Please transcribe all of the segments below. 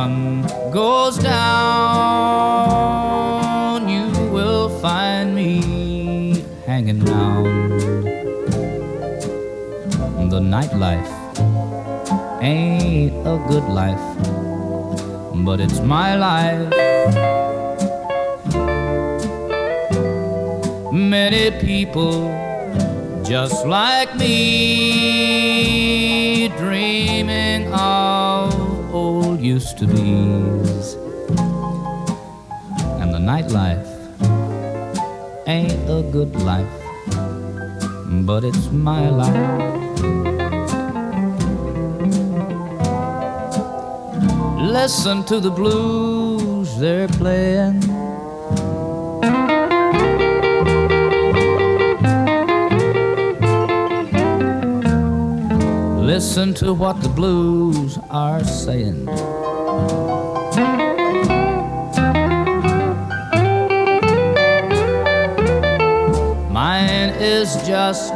sun goes down, you will find me hanging round. The nightlife ain't a good life, but it's my life. Many people just like me, dreaming of old used-to-be's. And the nightlife ain't a good life, but it's my life. Listen to the blues they're playing. Listen to what the blues are saying. Mine is just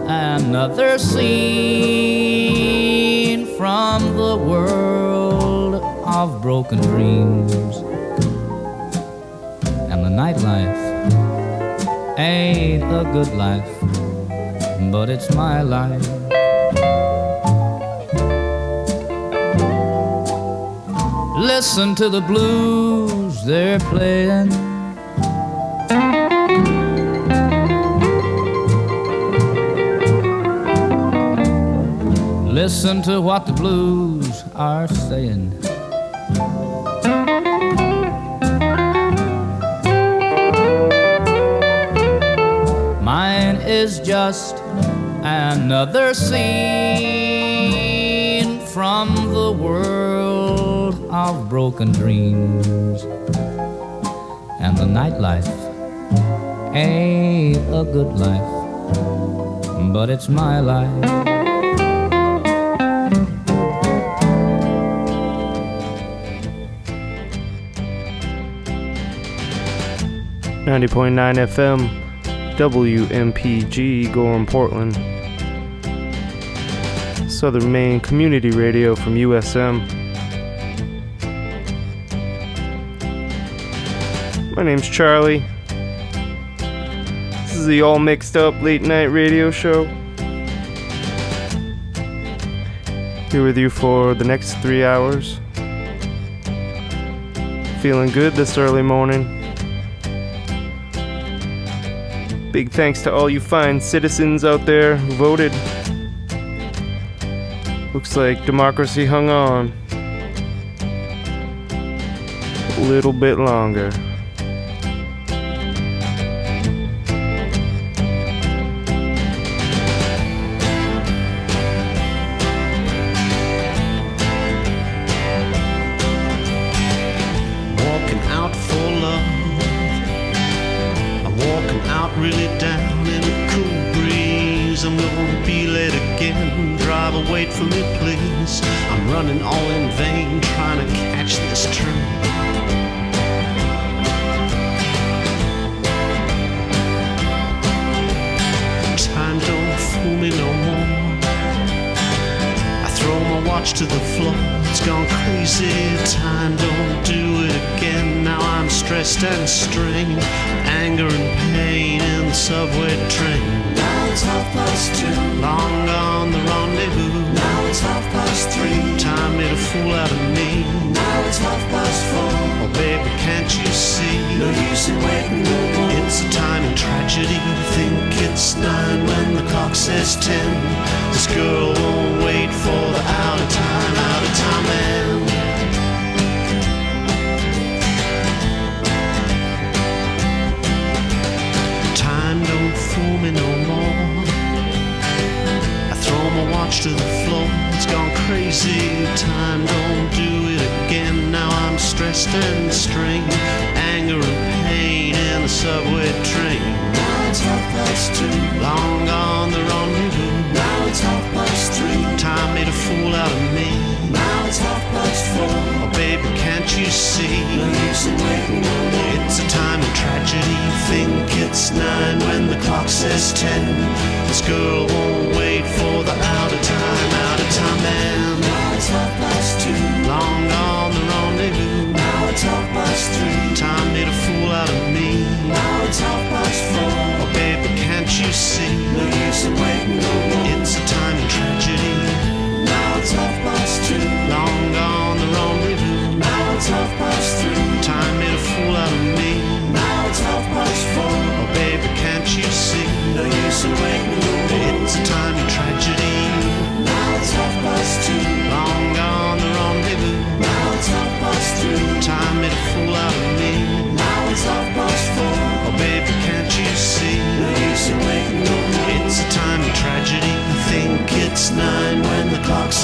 another scene from the world of broken dreams. And the nightlife ain't a good life, but it's my life. Listen to the blues they're playing. Listen to what the blues are saying. Mine is just another scene from the world of broken dreams. And the nightlife ain't a good life, but it's my life. 90.9 FM WMPG, Gorham, Portland. Southern Maine Community Radio from USM. My name's Charlie. This is the all mixed up late night radio show. Here with you for the next 3 hours. Feeling good this early morning. Big thanks to all you fine citizens out there who voted. Looks like democracy hung on a little bit longer. Really down in a cool breeze. I'm gonna be late again. Driver, wait for me, please. I'm running all in vain, trying to catch this train. Time don't fool me no more. I throw my watch to the floor. It's gone crazy. Time don't do it again. Now I'm stressed and strained. Anger and pain in the subway train. Now it's 2:30. Long gone the rendezvous. Now it's 3:30. Time made a fool out of me. Now it's 4:30. Oh baby, can't you see? No use in waiting no more. It's a time in tragedy. Think it's 9 when the clock says 10. This girl won't wait for the out of time man. Fool me no more. I throw my watch to the floor. It's gone crazy. Time don't do it again. Now I'm stressed and strained. Anger and pain in the subway train. Now it's 2:30. Long gone the rendezvous. Now it's 3:30. Time made a fool out of me. Now it's 4:30. Oh baby, can't you see? No use in waiting no more. It's a time of tragedy. Think it's 9 when the clock says 10. This girl won't wait for the out of time man. Now it's 2:30. Long gone the rendezvous.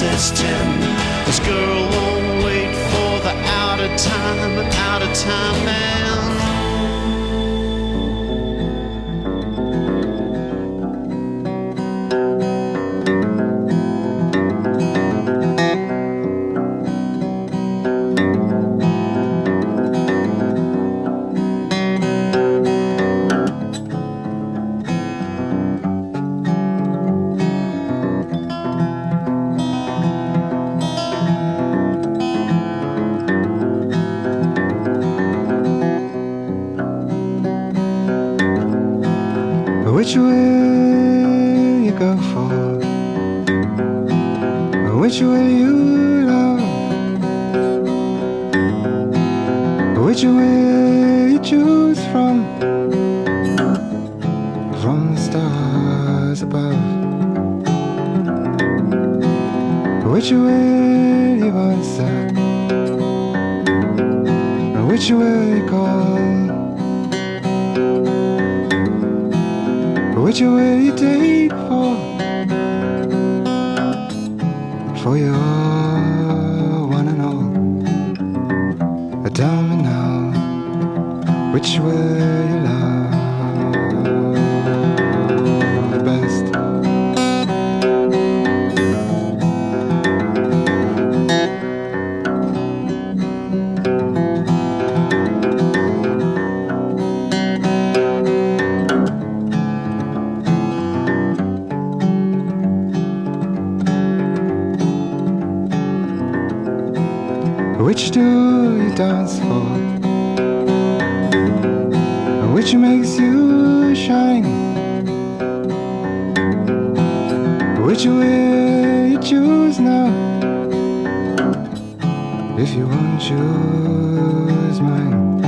system. This girl won't wait for the out of time man. Which will you go for? Which will you love? Which will you choose from the stars above? Which will you answer? Which will you call? Which will you take for your one and all? Tell me now, which will you love best? Which do you dance for? Which makes you shine? Which will you choose now? If you won't choose mine,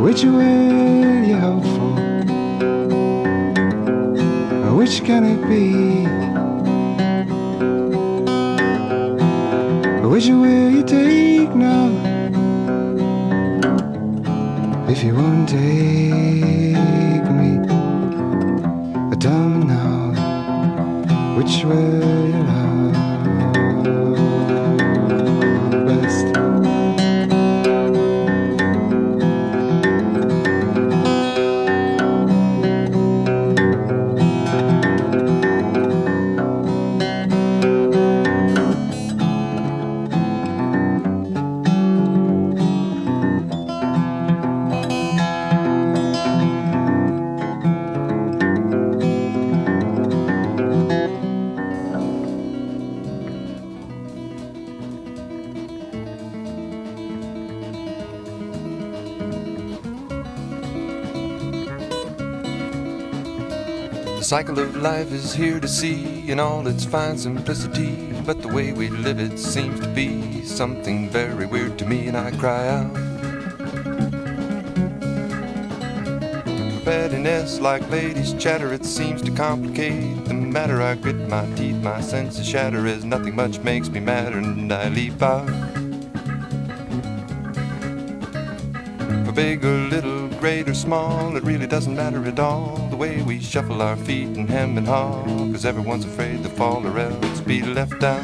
which will you hope for? Which can it be? Which will you take now? If you won't take me, tell me now, which will you love best? The cycle of life is here to see in all its fine simplicity, but the way we live it seems to be something very weird to me, and I cry out for pettiness. Like ladies' chatter, it seems to complicate the matter. I grit my teeth, my senses shatter as nothing much makes me madder, and I leap out for big or little, great or small, it really doesn't matter at all. The way we shuffle our feet and hem and haw, 'cause everyone's afraid to fall or else be left out.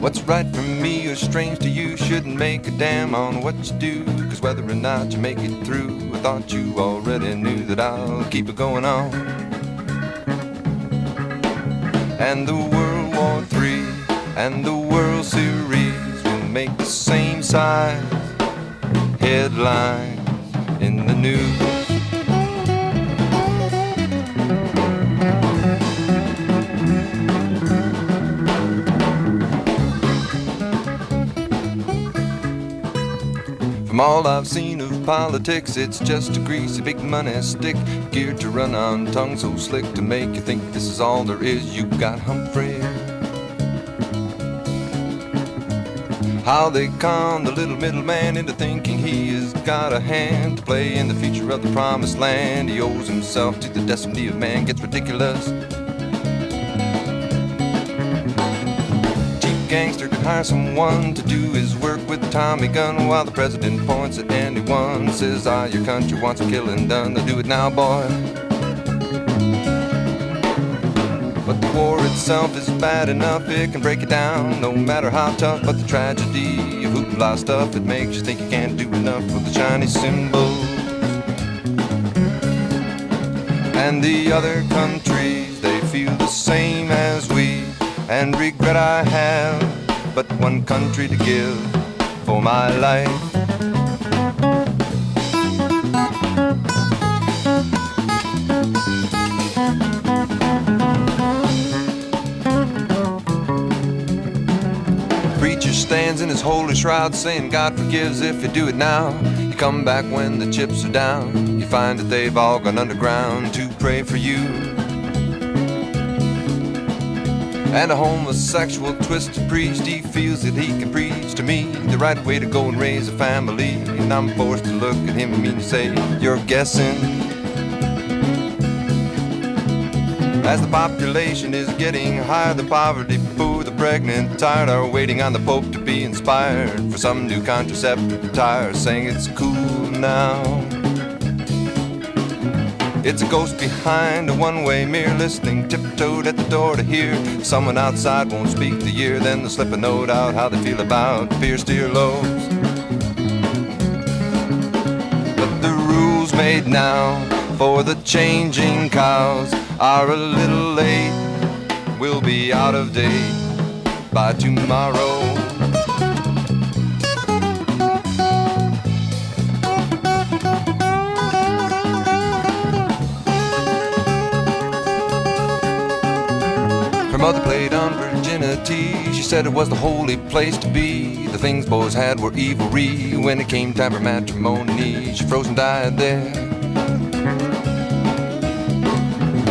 What's right for me or strange to you shouldn't make a damn on what you do, 'cause whether or not you make it through, I thought you already knew that I'll keep it going on. And the World War III and the World Series will make the same size headlines in the news. From all I've seen of politics, it's just a greasy big money stick geared to run on tongue so slick to make you think this is all there is. You got Humphrey, how they con the little middleman into thinking he has got a hand to play in the future of the promised land. He owes himself to the destiny of man, gets ridiculous. Chief gangster can hire someone to do his work with a Tommy gun while the president points at anyone. Says, your country wants a killing done. They'll do it now, boy. But the war itself is bad enough, it can break you down, no matter how tough. But the tragedy of hoopla stuff, it makes you think you can't do enough with the shiny symbols. And the other countries, they feel the same as we, and regret I have but one country to give for my life. Preacher stands in his holy shroud saying God forgives if you do it now. You come back when the chips are down, you find that they've all gone underground to pray for you. And a homosexual twisted priest, he feels that he can preach to me the right way to go and raise a family. And I'm forced to look at him and mean to say, you're guessing. As the population is getting higher, the poverty poor, the pregnant tired are waiting on the Pope to be inspired for some new contraceptive attire, saying it's cool now. It's a ghost behind a one-way mirror, listening, tiptoed at the door to hear someone outside won't speak the year. Then they'll slip a note out how they feel about pierced earlobes. But the rules made now for the changing cows are a little late. We'll be out of date by tomorrow. Her mother played on virginity. She said it was the holy place to be. The things boys had were evilry. When it came time for matrimony, she froze and died there.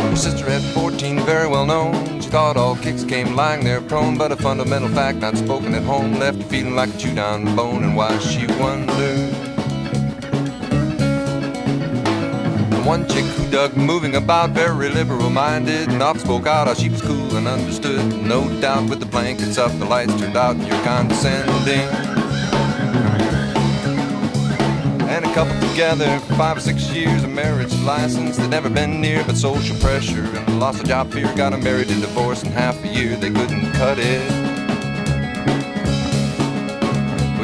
Her sister had 14, very well known. She thought all kicks came lying there prone, but a fundamental fact not spoken at home left you feeling like a chewed on bone. And why, she wondered. One chick who dug moving about, very liberal-minded, and often spoke out how she was cool and understood. No doubt with the blankets up, the lights turned out, and you're condescending. And a couple together for 5 or 6 years, a marriage license they'd never been near, but social pressure and loss of job fear got them married and divorced in half a year. They couldn't cut it.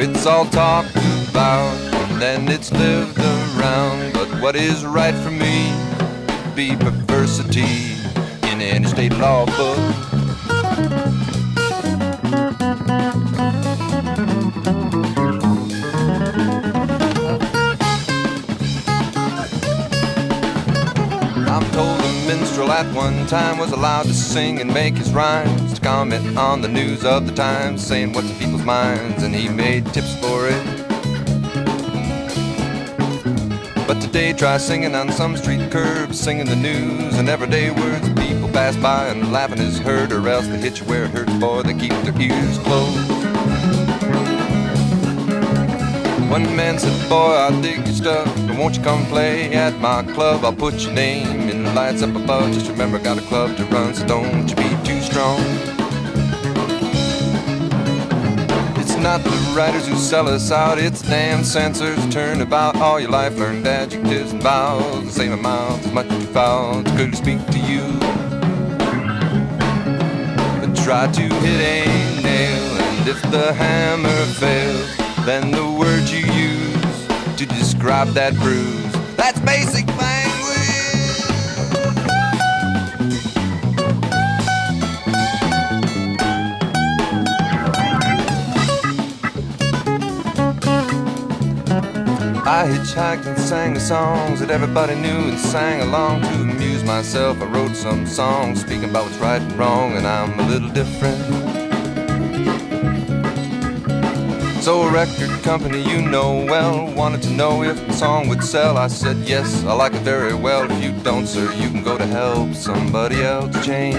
It's all talked about, and then it's lived around. But what is right for me be perversity in any state law book. I'm told a minstrel at one time was allowed to sing and make his rhymes, to comment on the news of the times, saying what's in people's minds, and he made tips for it. But today try singing on some street curb, singing the news and everyday words. People pass by and laughing is heard, or else they hit you where it hurts, boy, they keep their ears closed. One man said, boy, I dig your stuff, but won't you come play at my club? I'll put your name in the lights up above. Just remember, got a club to run, so don't you be too strong. It's not the writers who sell us out, it's damn censors who turn about all your life learned adjectives and vowels. The same amount as much as you foul to clearly speak to you. But try to hit a nail, and if the hammer fails, then the word you use to describe that bruise, that's basic language. I hitchhiked and sang the songs that everybody knew and sang along to amuse myself. I wrote some songs speaking about what's right and wrong, and I'm a little different. So a record company you know well wanted to know if the song would sell. I said yes, I like it very well. If you don't, sir, you can go to help somebody else change.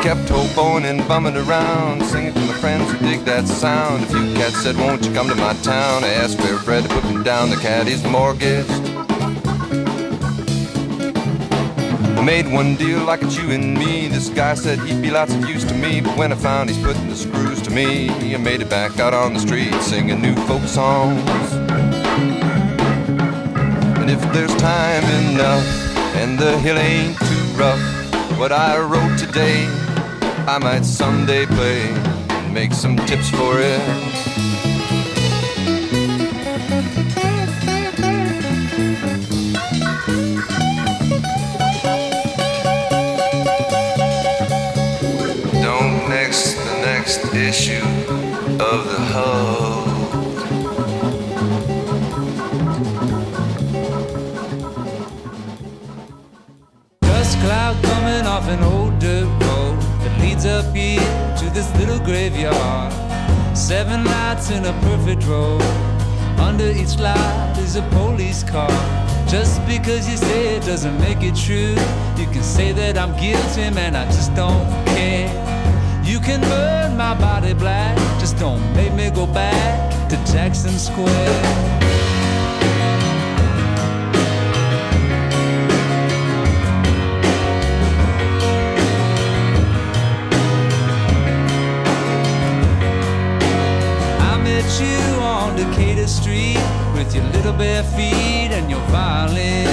Kept hoboing and bumming around, singing to my friends who dig that sound. A few cats said, won't you come to my town? I asked for Fred to put me down, the caddy's mortgaged. Made one deal like it's you and me. This guy said he'd be lots of use to me, but when I found he's putting the screws to me, I made it back out on the street singing new folk songs. And if there's time enough and the hill ain't too rough. What I wrote today, I might someday play and make some tips for it. Don't mix the next issue of the Hull. Cloud coming off an old dirt road that leads up here to this little graveyard. 7 lights in a perfect row. Under each light is a police car. Just because you say it doesn't make it true. You can say that I'm guilty, man, I just don't care. You can burn my body black, just don't make me go back to Jackson Square. You on Decatur Street with your little bare feet and your violin.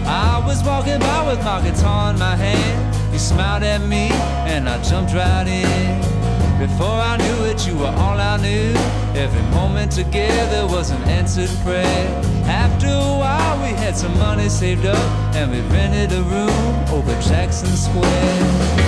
I was walking by with my guitar in my hand. You smiled at me and I jumped right in. Before I knew it, you were all I knew. Every moment together was an answered prayer. After a while we had some money saved up and we rented a room over Jackson Square.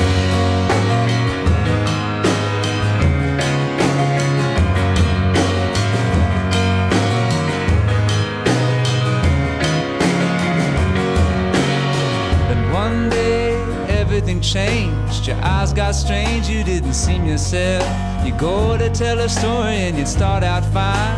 One day everything changed. Your eyes got strange, you didn't seem yourself. You go to tell a story and you'd start out fine.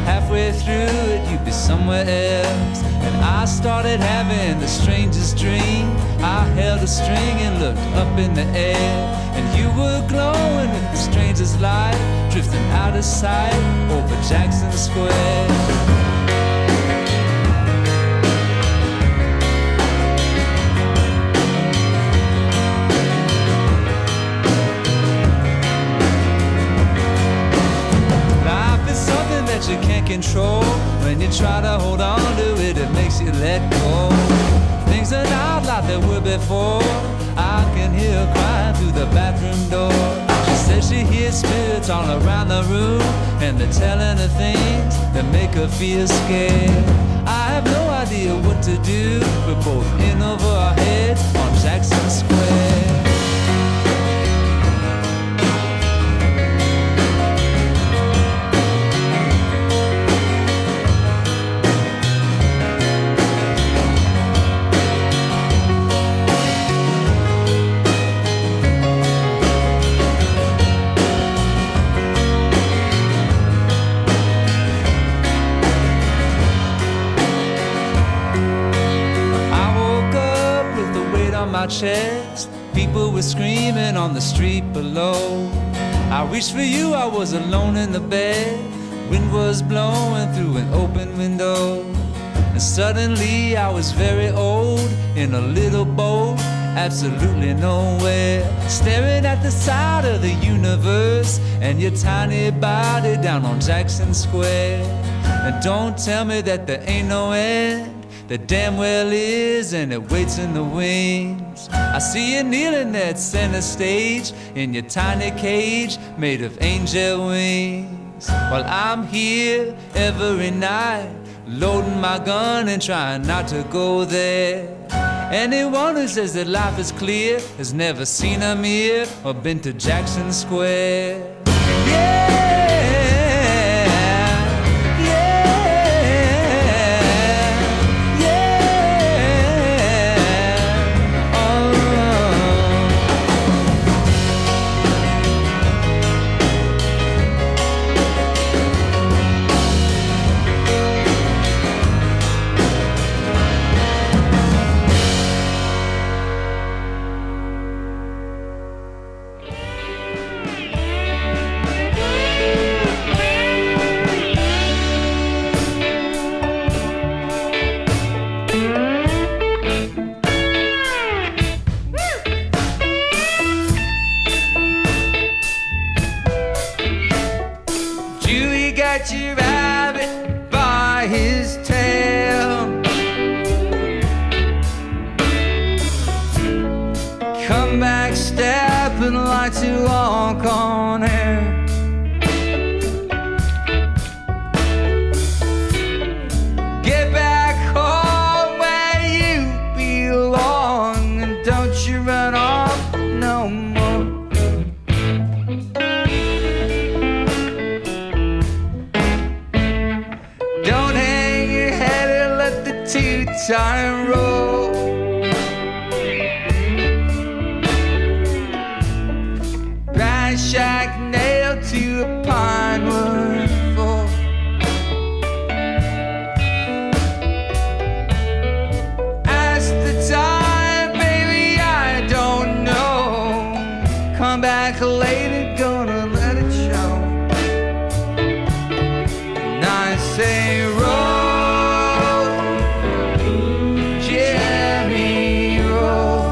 Halfway through it you'd be somewhere else. And I started having the strangest dream. I held a string and looked up in the air, and you were glowing with the strangest light, drifting out of sight over Jackson Square. You can't control. When you try to hold on to it, it makes you let go. Things are not like they were before. I can hear her crying through the bathroom door. She says she hears spirits all around the room, and they're telling her things that make her feel scared. I have no idea what to do. We're both in over our heads on Jackson Square. My chest, people were screaming on the street below. I reached for you, I was alone in the bed. Wind was blowing through an open window, and suddenly I was very old in a little boat, absolutely nowhere, staring at the side of the universe and your tiny body down on Jackson Square. And don't tell me that there ain't no end. There damn well is, and it waits in the wings. I see you kneeling at center stage in your tiny cage made of angel wings. While I'm here every night, loading my gun and trying not to go there. Anyone who says that life is clear has never seen a mirror or been to Jackson Square. Yeah! You rabbit by his tail. like to walk on air. Get back home where you belong, and don't you run off no more. Don't hang your head and let the two-time roll. Shack nailed to a pine wood floor. Ask the time, baby, I don't know. Come back later, gonna let it show. And I say roll, Jimmy, roll.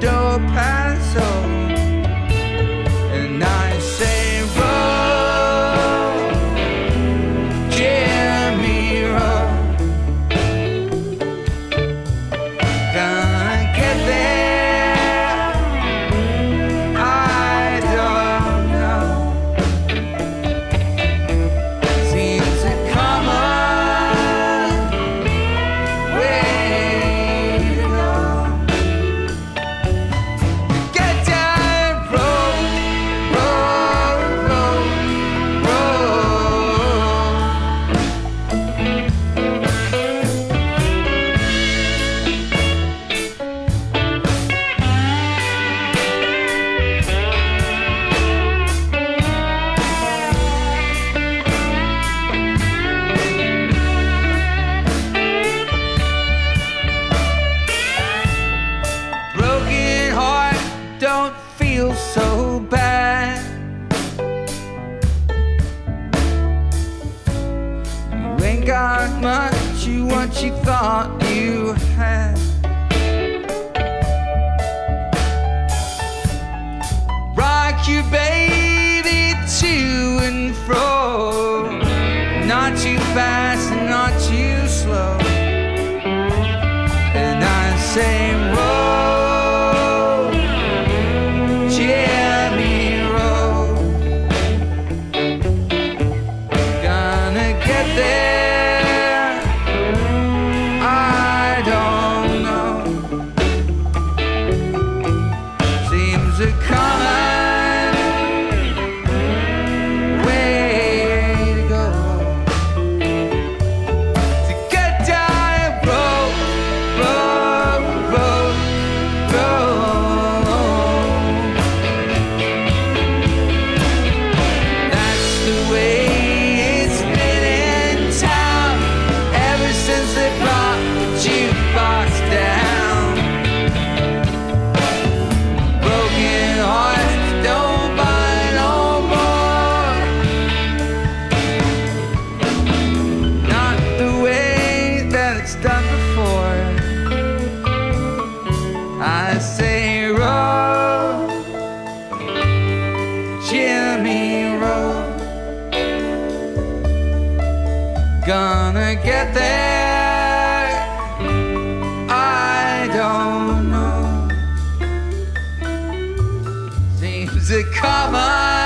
Door pass on, and I say roll, Jimmy, roll. Gonna get there, I don't know. Seems a common way to go. So bad, you ain't got much you what you thought you had. Rock you baby to and fro, not too fast and not too slow. And I say roll, Jimmy, roll. Gonna get there, I don't know. Seems a common way to go. To get down, roll, roll, roll, roll. Gonna get there, I don't know. Seems a common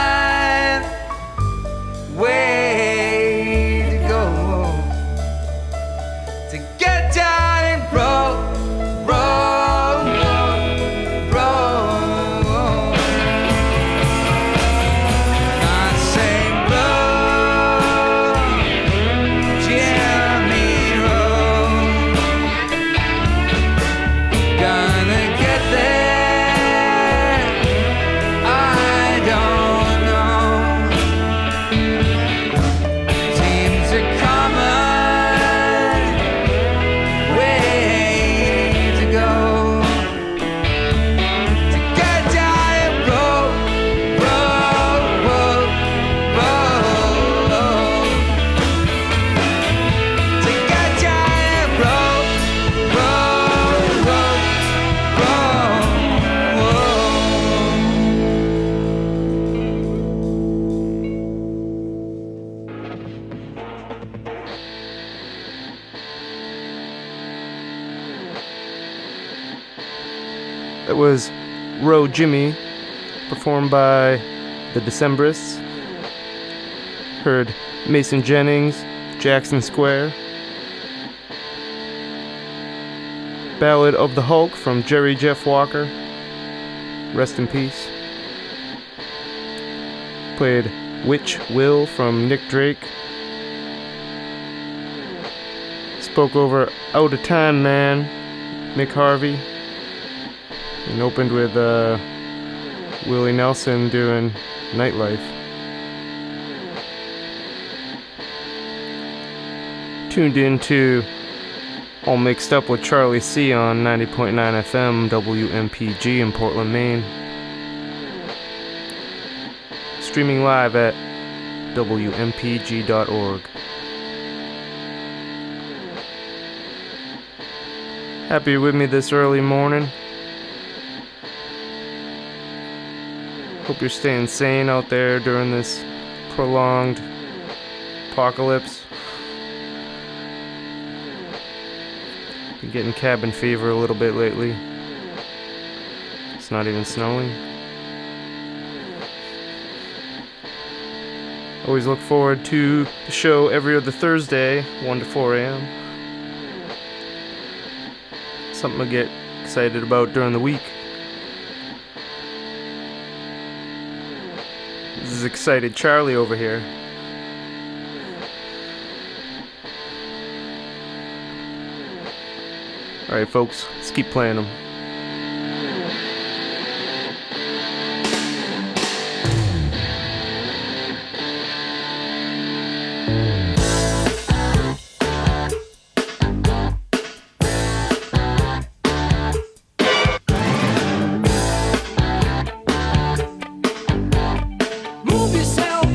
That was Row Jimmy, performed by the Decemberists. Heard Mason Jennings, Jackson Square. Ballad of the Hulk from Jerry Jeff Walker. Rest in peace. Played Which Will from Nick Drake. Spoke over Out of Time Man, Mick Harvey. And opened with Willie Nelson doing Nightlife. Tuned into All Mixed Up with Charlie C on 90.9 FM WMPG in Portland, Maine. Streaming live at WMPG.org. Happy you're with me this early morning. Hope you're staying sane out there during this prolonged apocalypse. Been getting cabin fever a little bit lately. It's not even snowing. Always look forward to the show every other Thursday, 1 to 4 a.m. Something to get excited about during the week. This is excited Charlie over here. Alright folks, let's keep playing them. Prove yourself.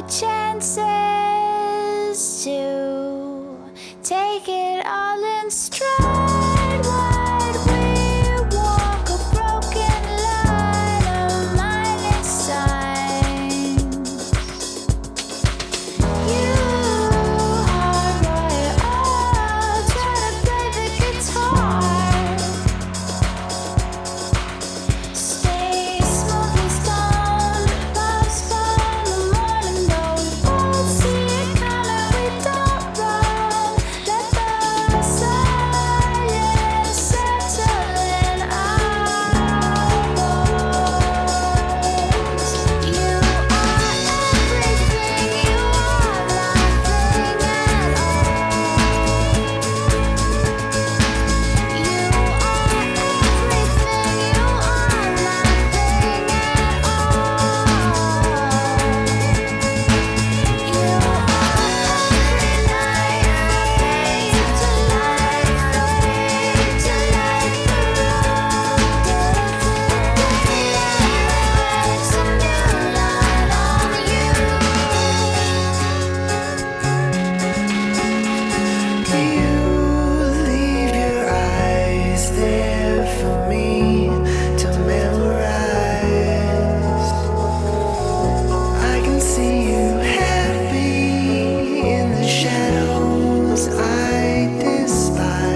chances to take it all in stride. Why'd we walk a broken line of minus signs? You are right. I'll try to play the guitar. Stay smoking stoned, lost on the morning though. We both see it coming, we don't run. Let the silence settle in our bones. You are everything, you are nothing at all. You are everything, you are nothing at all. You are every night, fade to life, fade to life, the road. Daylight's a new light on you. You leave your eyes there for me to memorize. I can see you happy in the shadows I despise.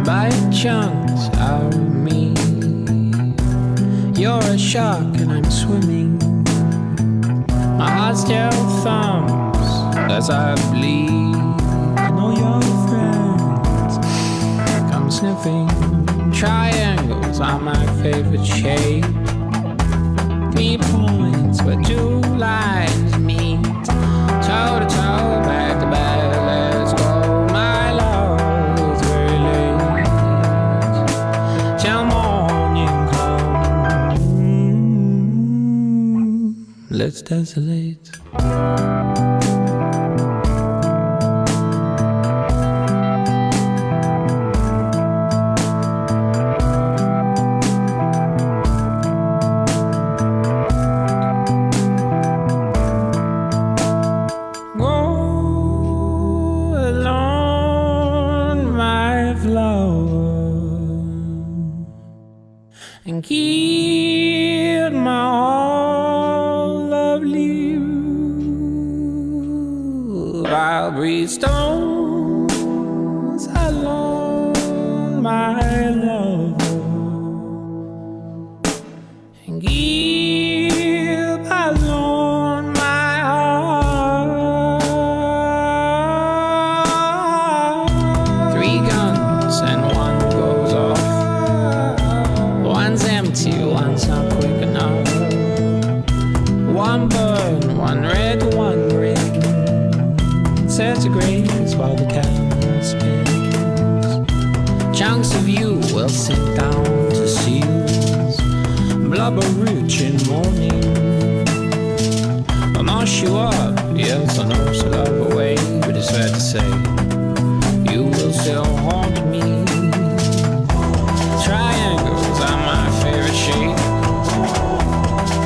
Bite chunks out of me. You're a shark and I'm swimming. My heart still thumps as I bleed. And all your friends come sniffing. Triangles are my favorite shape. 3 points where 2 lines meet. Toe to toe, back to back, let's go. My love, it's very late. Till morning comes. Let's desolate. Go alone, my flower, and keep my all of you. I'll breathe stones alone, my lover, and keep alone my heart. 3 guns and 1 goes off. One's empty, one's not quick enough. 1 burn, 1 red, 1 green. birds are graze while the cows pick. Chunks of you will sit down to seals, blubber rich in morning. I'll mash you up, yes, I know so love away, but it's fair to say you will still haunt me. Triangles are my favorite shape.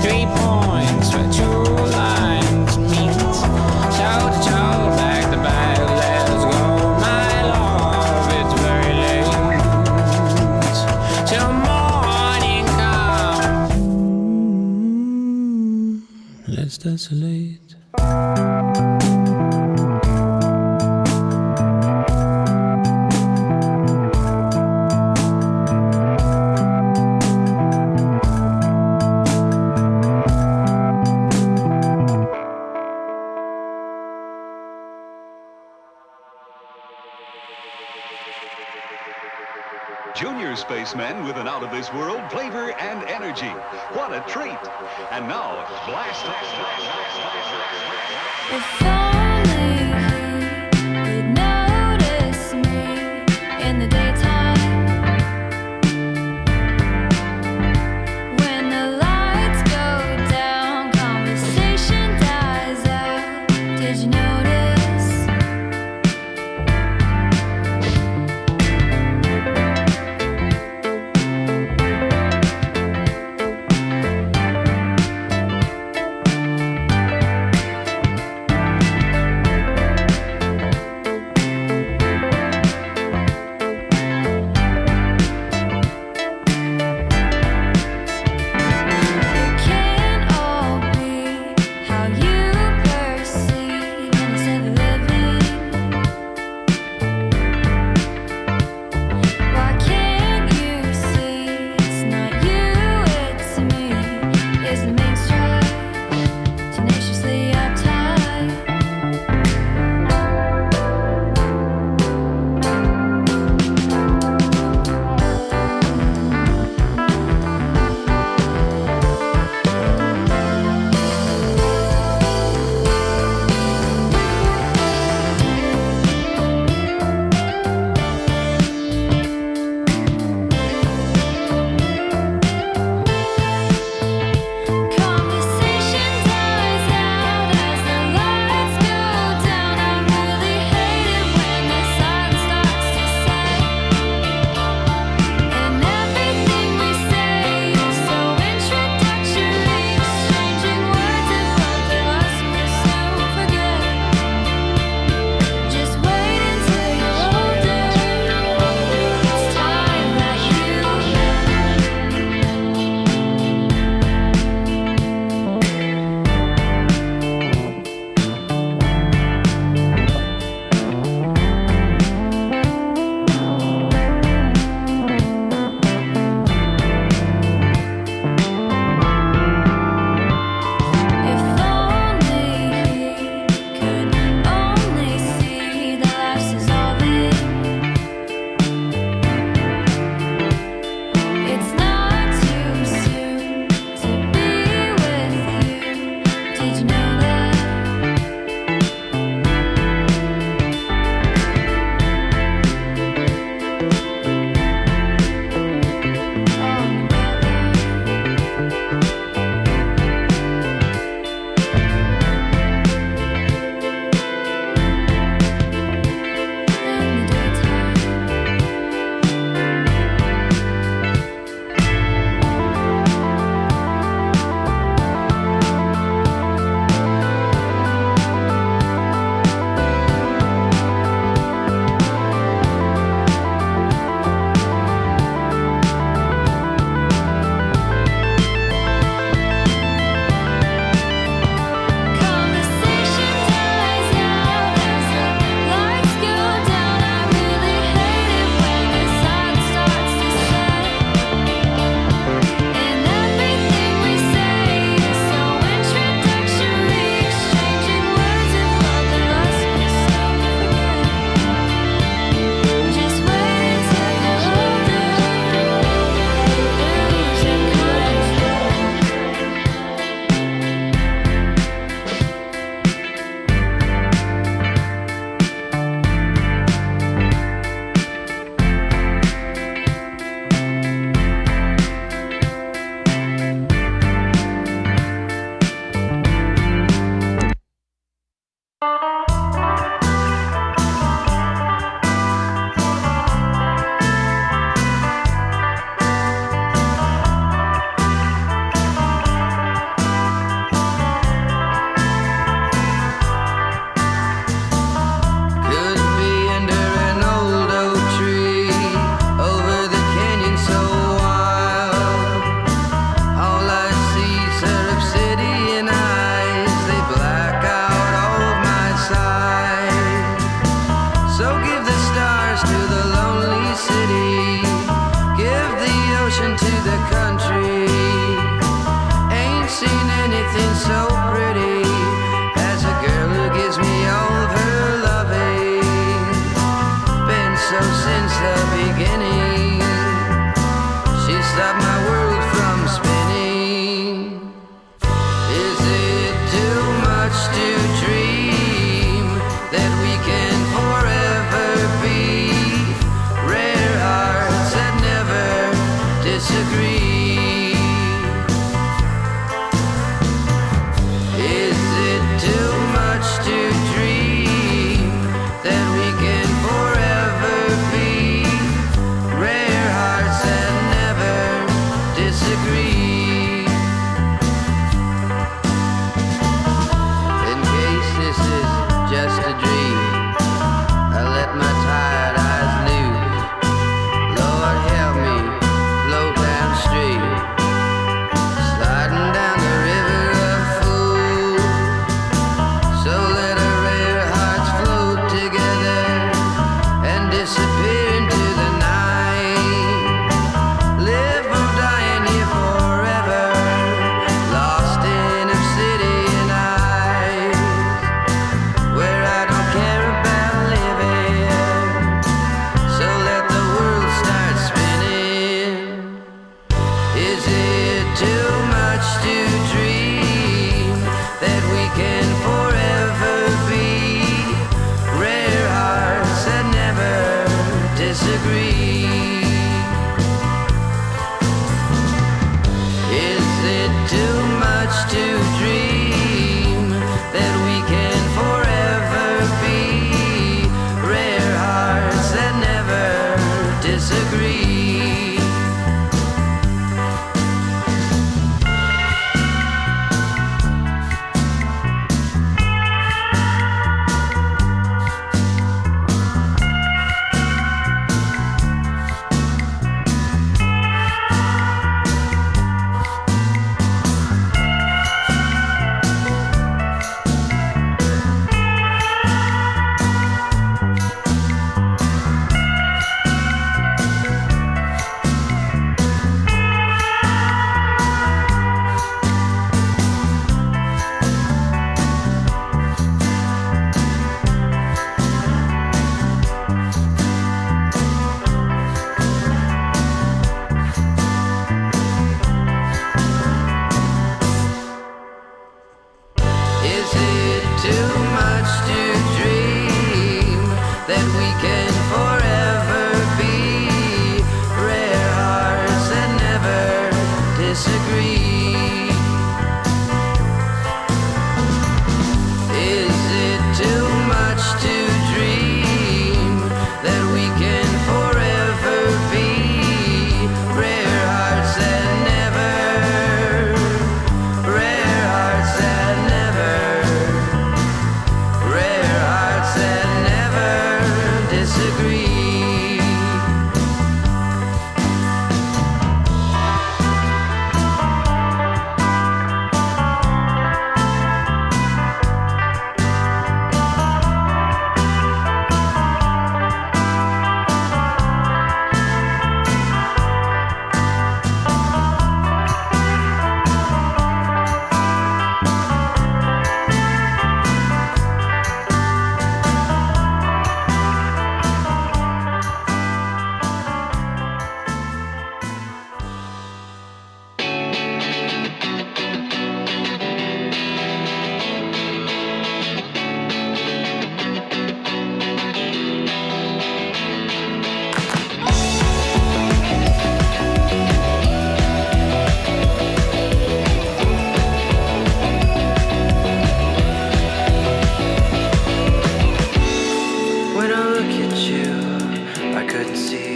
3 points where 2 lines meet. Toe to toe, back to back, let's go. My love, it's very late. Till morning comes. Let's desolate. Junior spacemen with an out-of-this-world flavor and energy. What a treat. And now, blast off. If only you'd notice me in the daytime, when the lights go down, conversation dies out. Did you notice?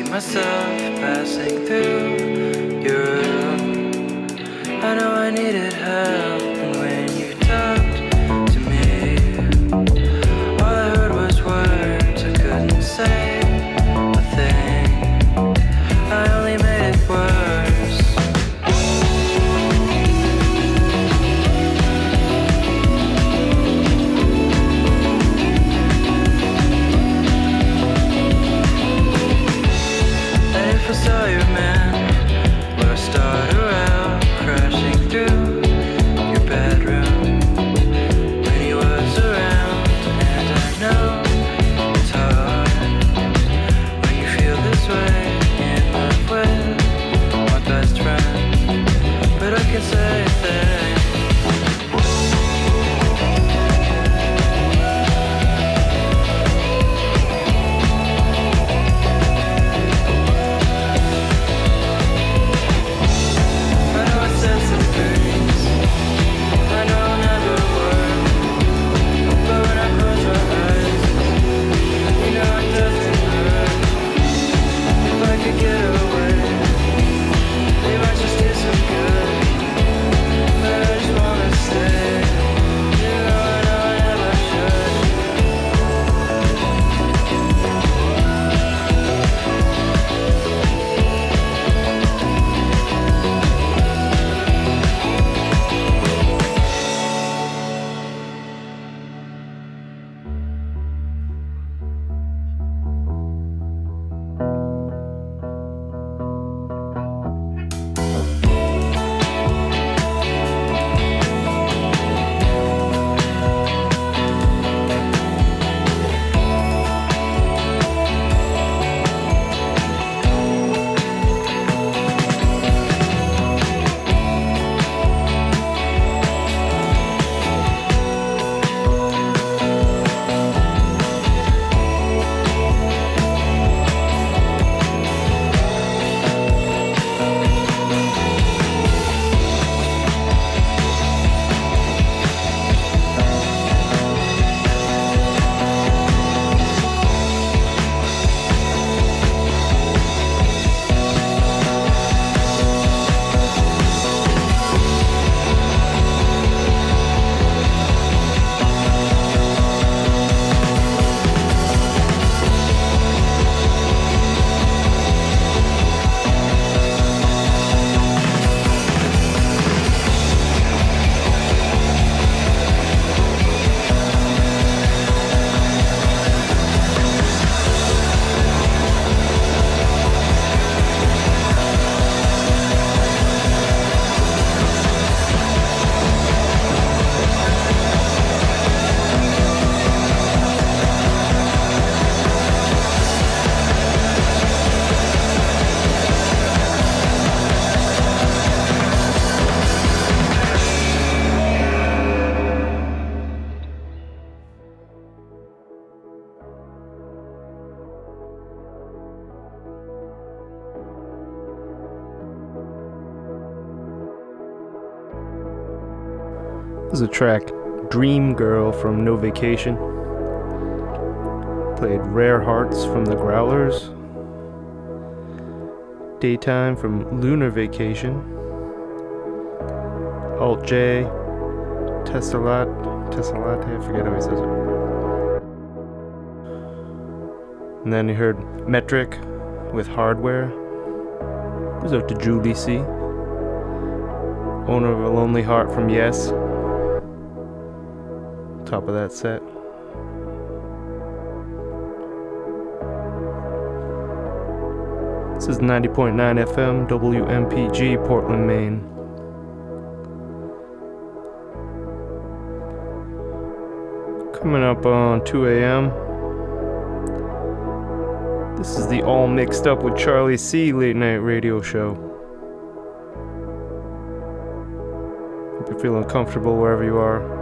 myself passing through your room. I know I needed help, and when you talked to me, all I heard was words. I couldn't say a thing. I only made it worse. And if I saw your man, would I start around crashing through your bedroom when he was around? And I know it's hard when you feel this way in love with my best friend, but I can say a thing. I know I said some things I know I'll never work, but when I close my eyes, you know it doesn't hurt. If I could get away, they might just do some good, but I just wanna stay. You know I never should. This is a track, Dream Girl from No Vacation. Played Rare Hearts from the Growlers. Daytime from Lunar Vacation. Alt J, Tessellate, I forget how he says it. And then you heard Metric with Hardware. Goes out to Julie C, owner of a Lonely Heart from Yes. Top of that set. This is 90.9 FM WMPG, Portland, Maine. Coming up on 2 a.m. This is the All Mixed Up with Charlie C late night radio show. Hope you're feeling comfortable wherever you are.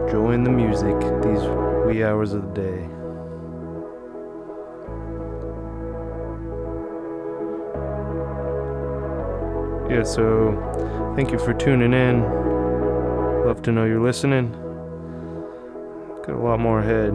Enjoying the music these wee hours of the day. Yeah, so thank you for tuning in. Love to know you're listening. Got a lot more ahead.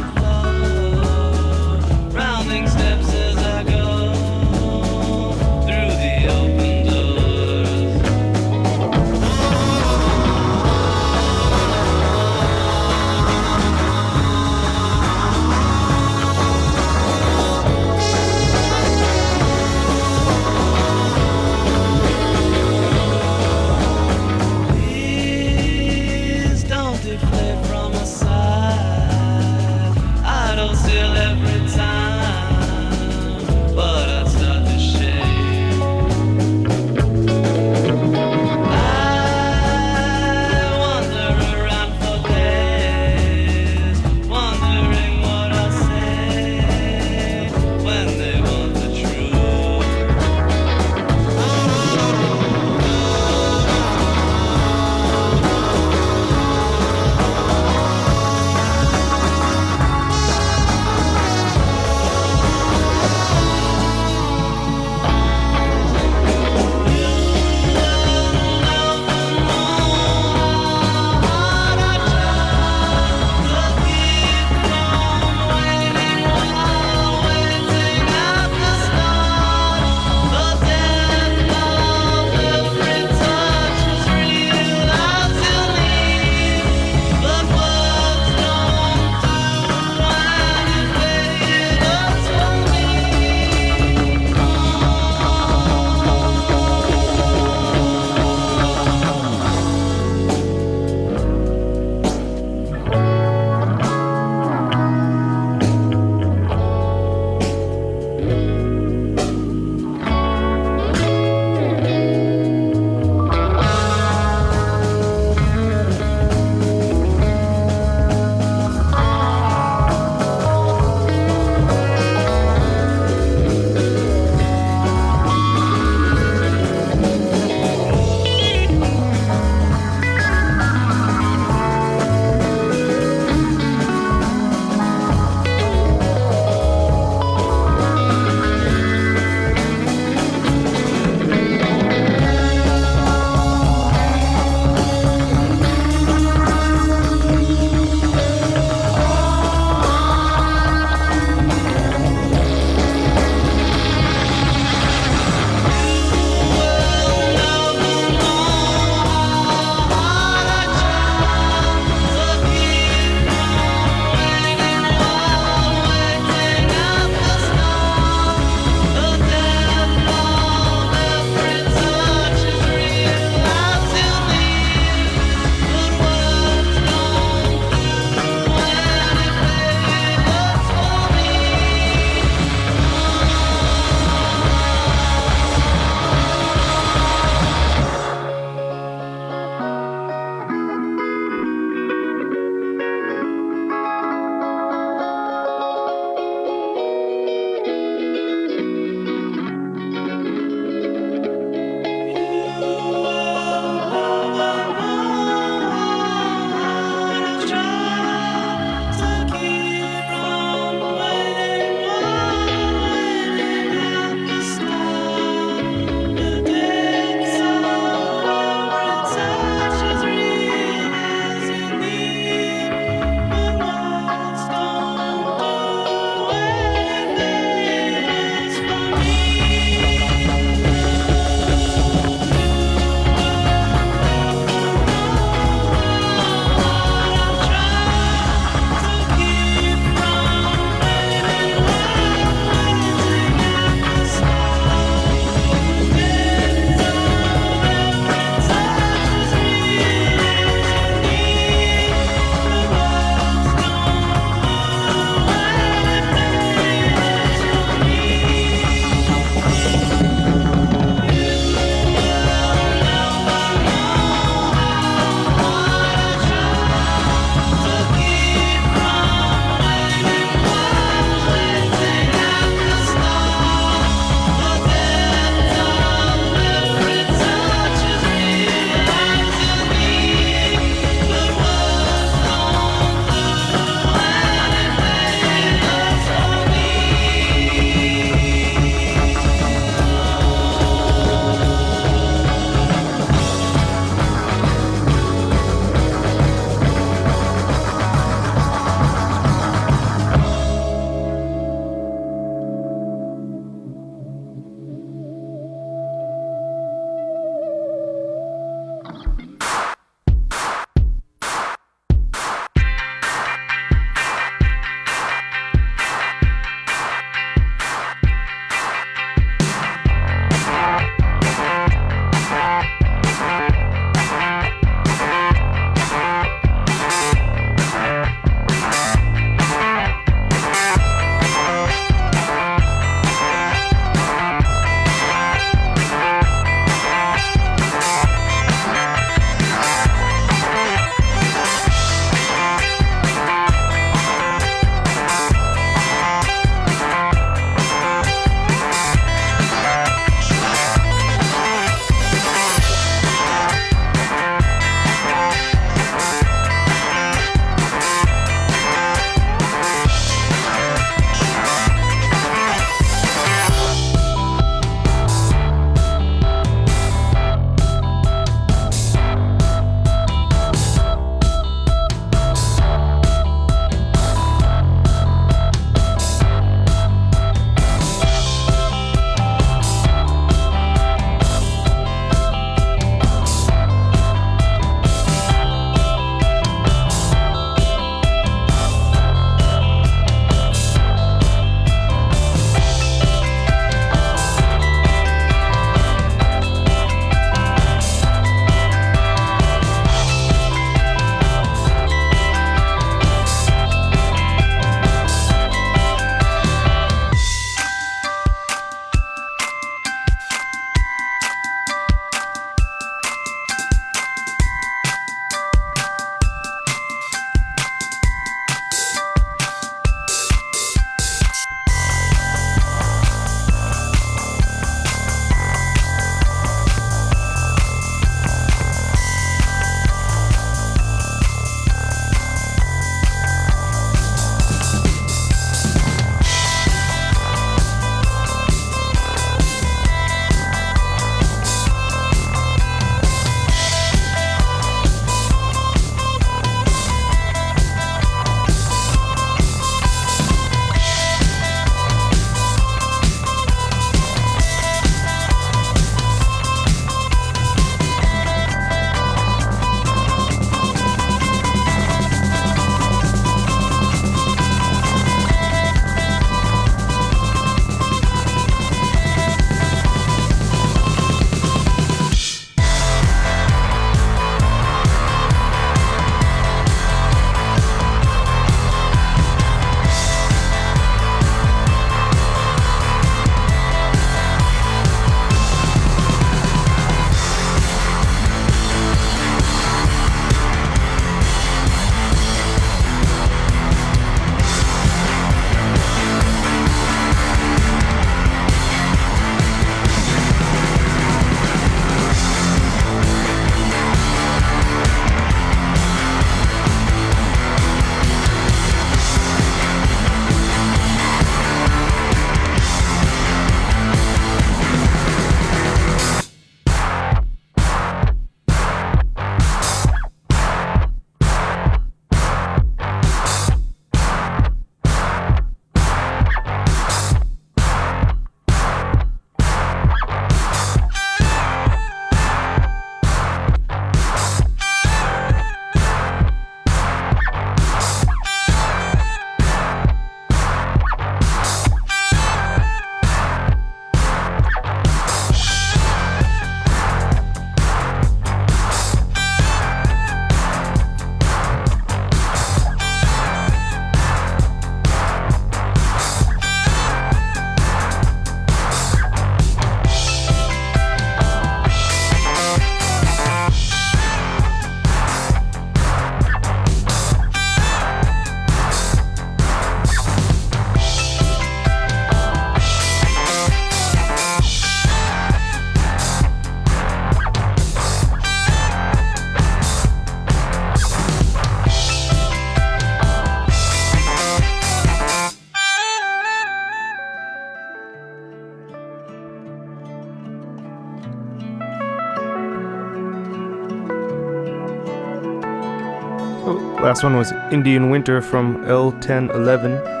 Last one was Indian Winter from L1011.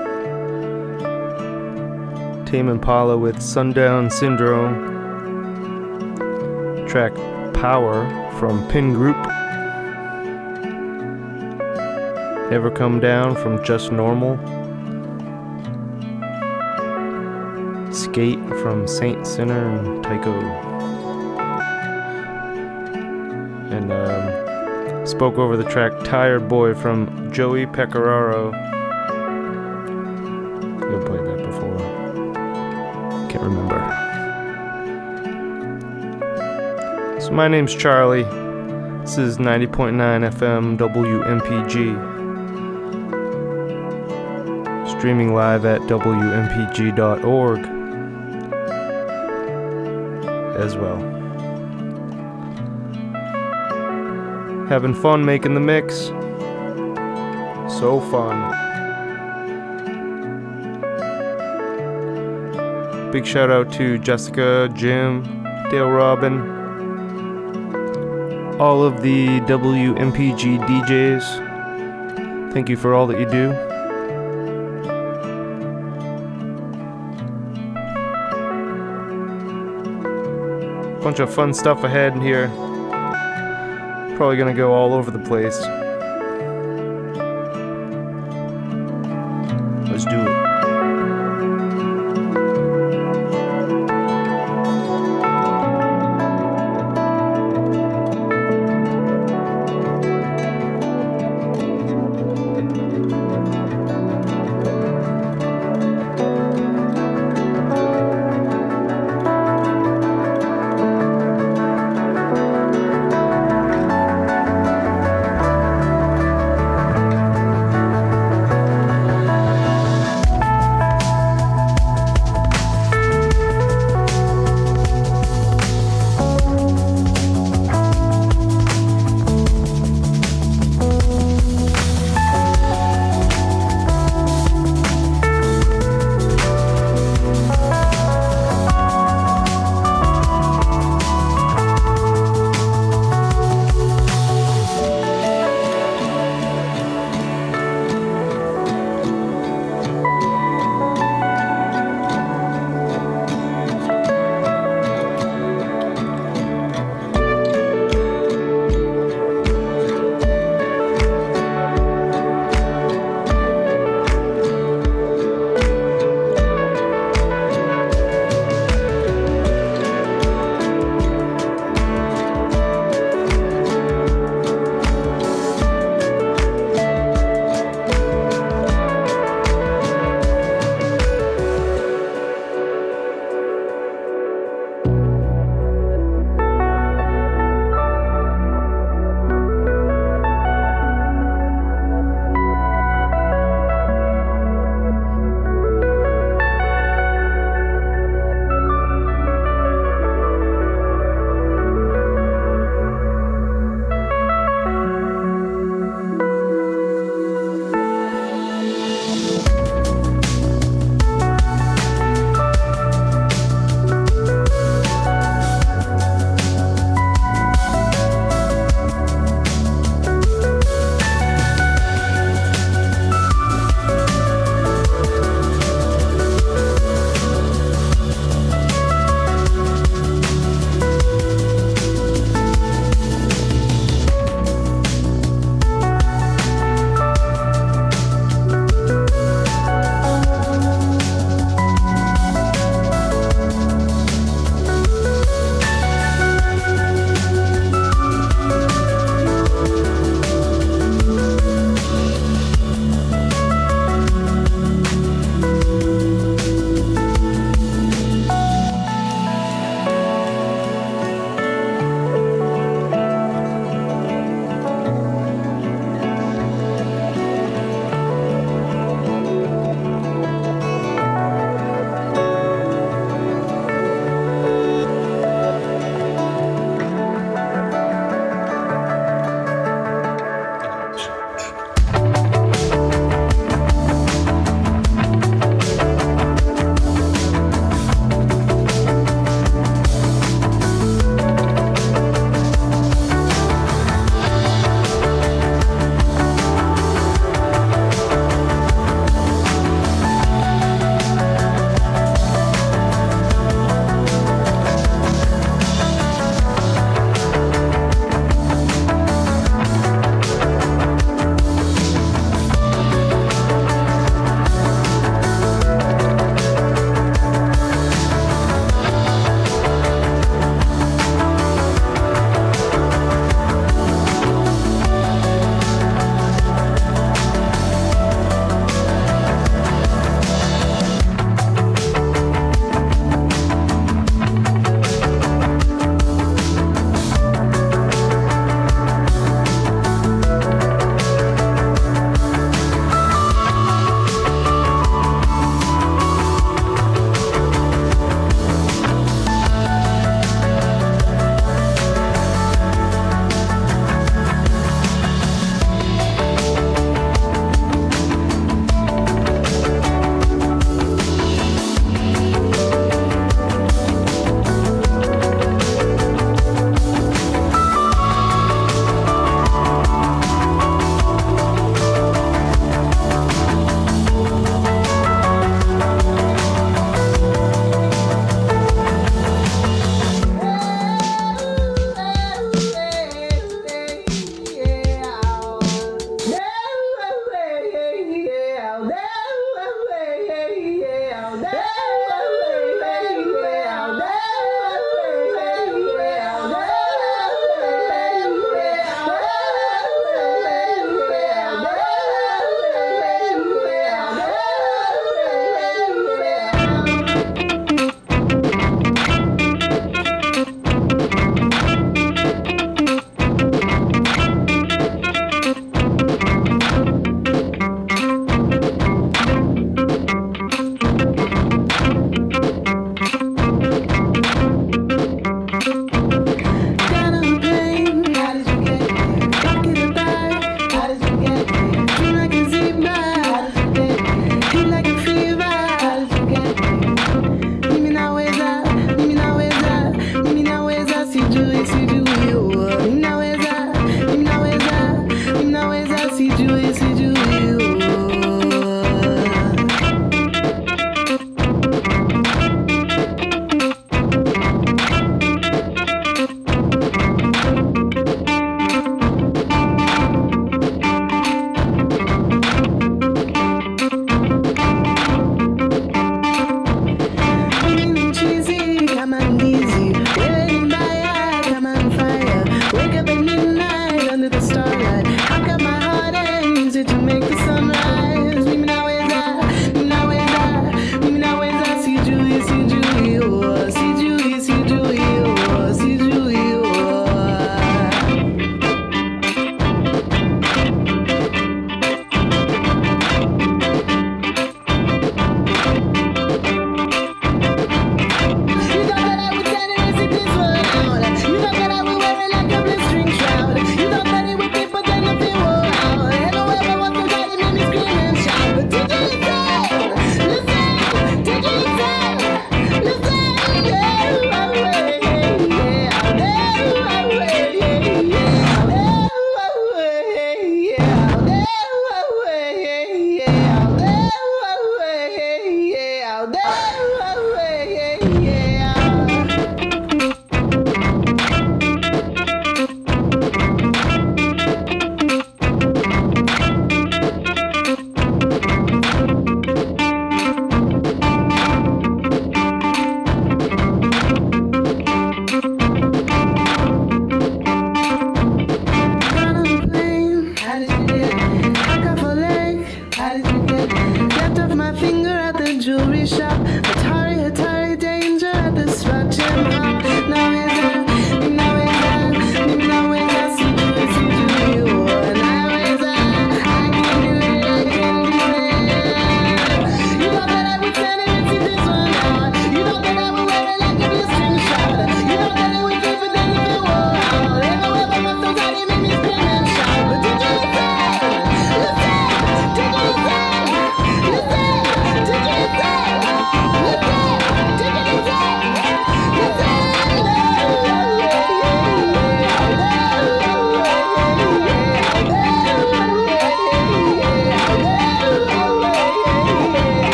Tame Impala with Sundown Syndrome. Track Power from Pin Group. Never Come Down from Just Normal. Skate from Saint Sinner and Tycho. And spoke over the track Tired Boy from Joey Pecoraro. You played that before. Can't remember. So my name's Charlie. This is 90.9 FM WMPG. Streaming live at WMPG.org as well. Having fun making the mix. So fun. Big shout out to Jessica, Jim, Dale Robin, all of the WMPG DJs. Thank you for all that you do. Bunch of fun stuff ahead here. Probably gonna go all over the place. Let's do it.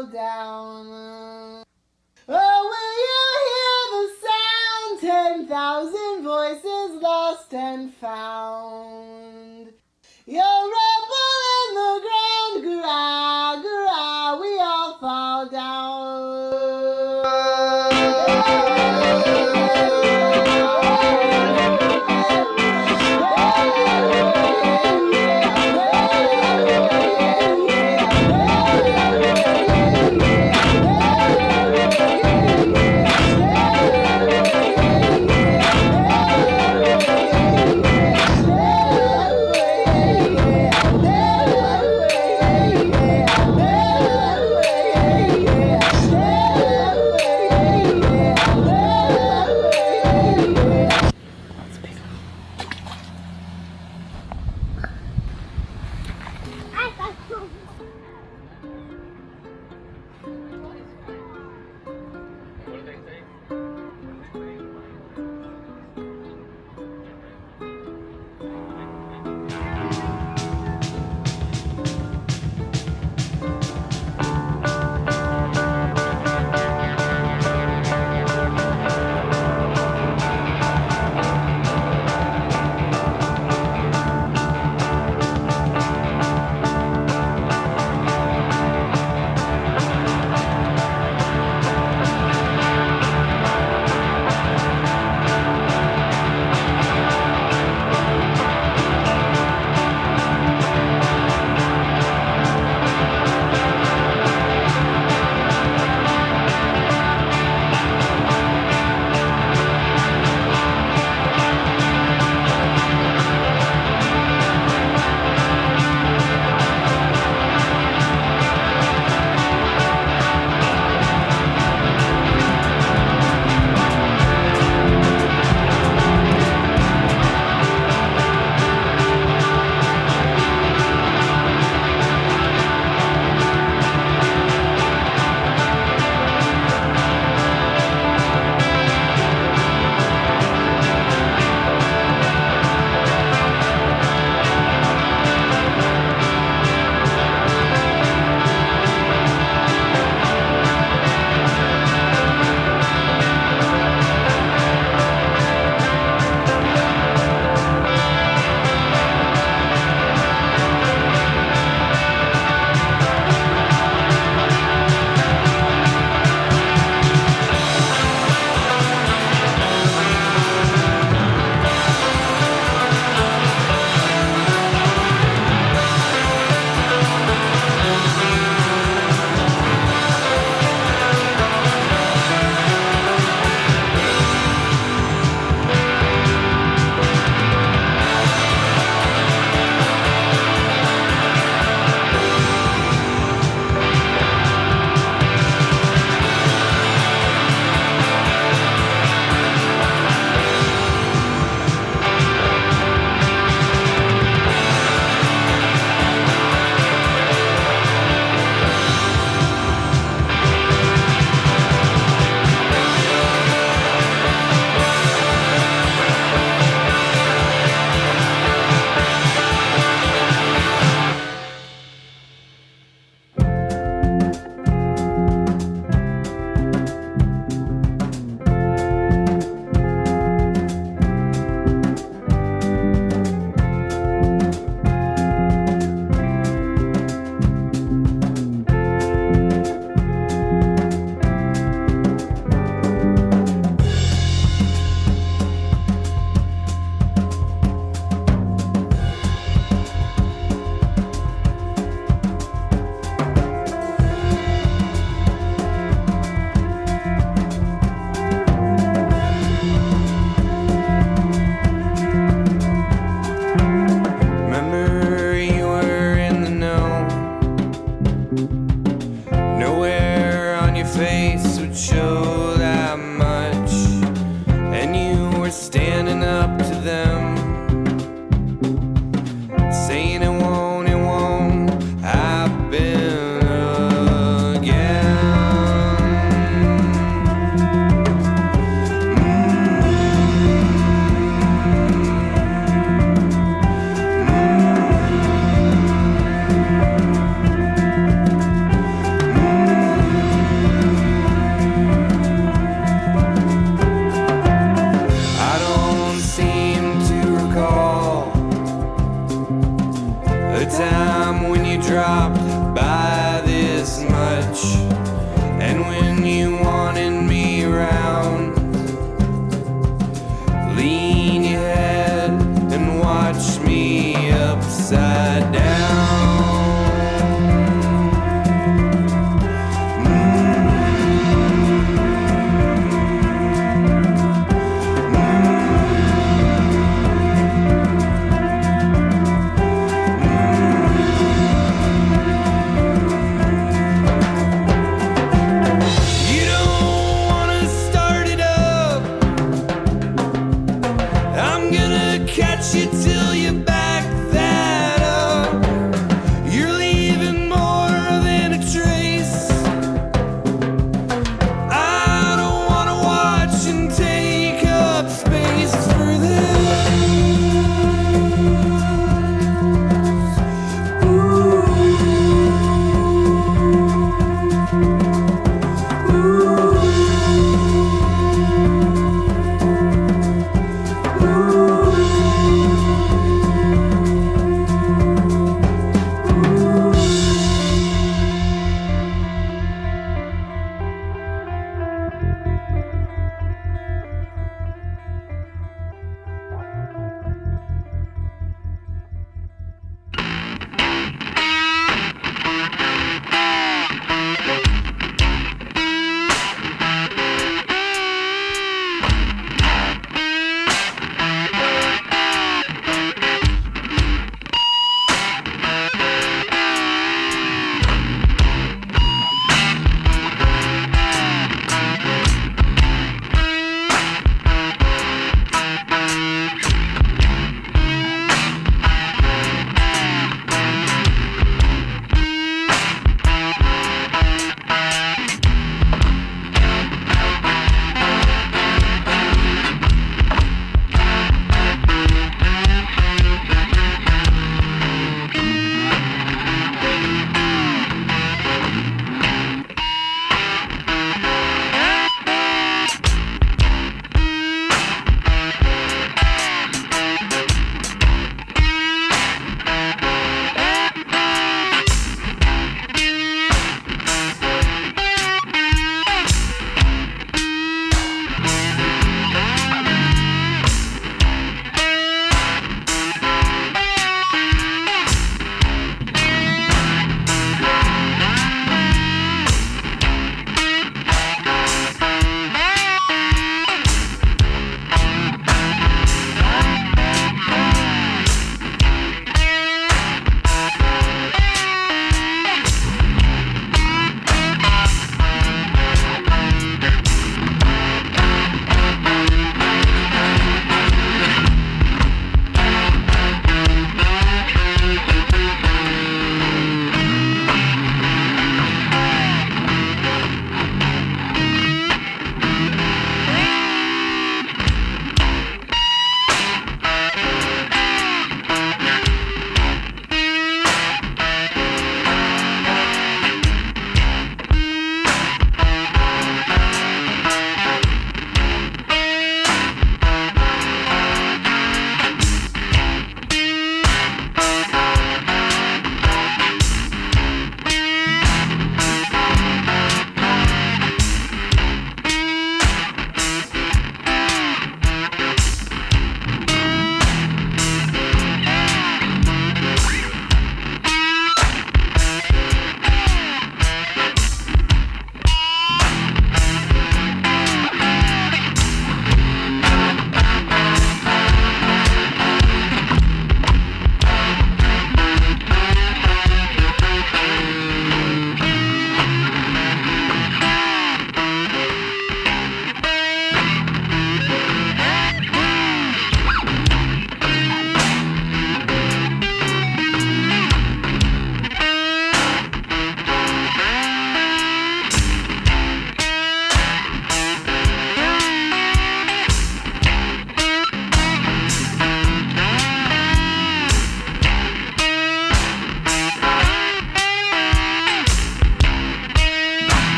fall down. Oh, will you hear the sound? 10,000 voices lost and found. You're rebel in the ground, gurrah, gurrah, we all fall down.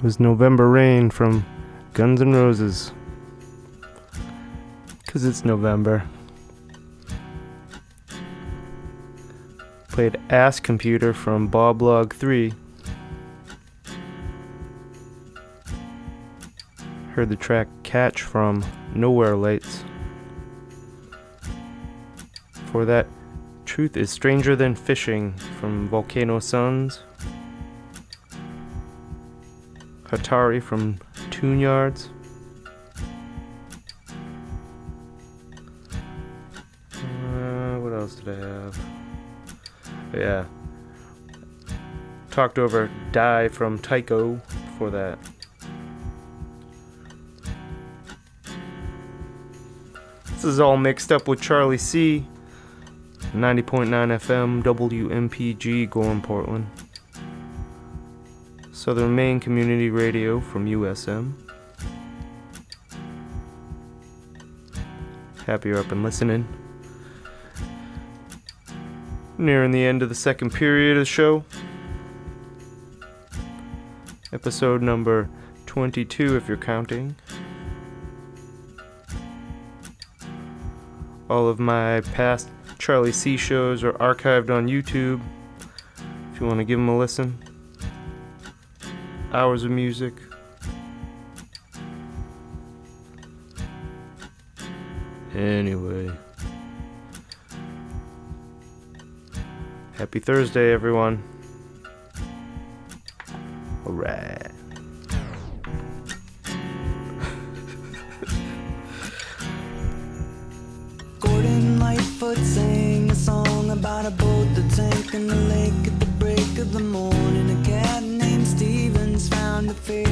It was November Rain from Guns N' Roses. 'Cause it's November. Played Ass Computer from Bob Log 3. Heard the track Catch from Nowhere Lights. For that, Truth is Stranger Than Fishing from Volcano Suns. Hatari from Tune Yards. What else did I have? Yeah. Talked over Die from Tycho for that. This is all mixed up with Charlie C. 90.9 FM WMPG Gorham, Portland. Southern Maine Community Radio from USM. Happy you're up and listening. Nearing the end of the second period of the show. Episode number 22 if you're counting. All of my past Charlie C shows are archived on YouTube. If you want to give them a listen. Hours of music. Anyway. Happy Thursday, everyone. Alright. Gordon Lightfoot sang a song about a boat that sank in the lake at the break of the morning. A cat named Stevens found a faith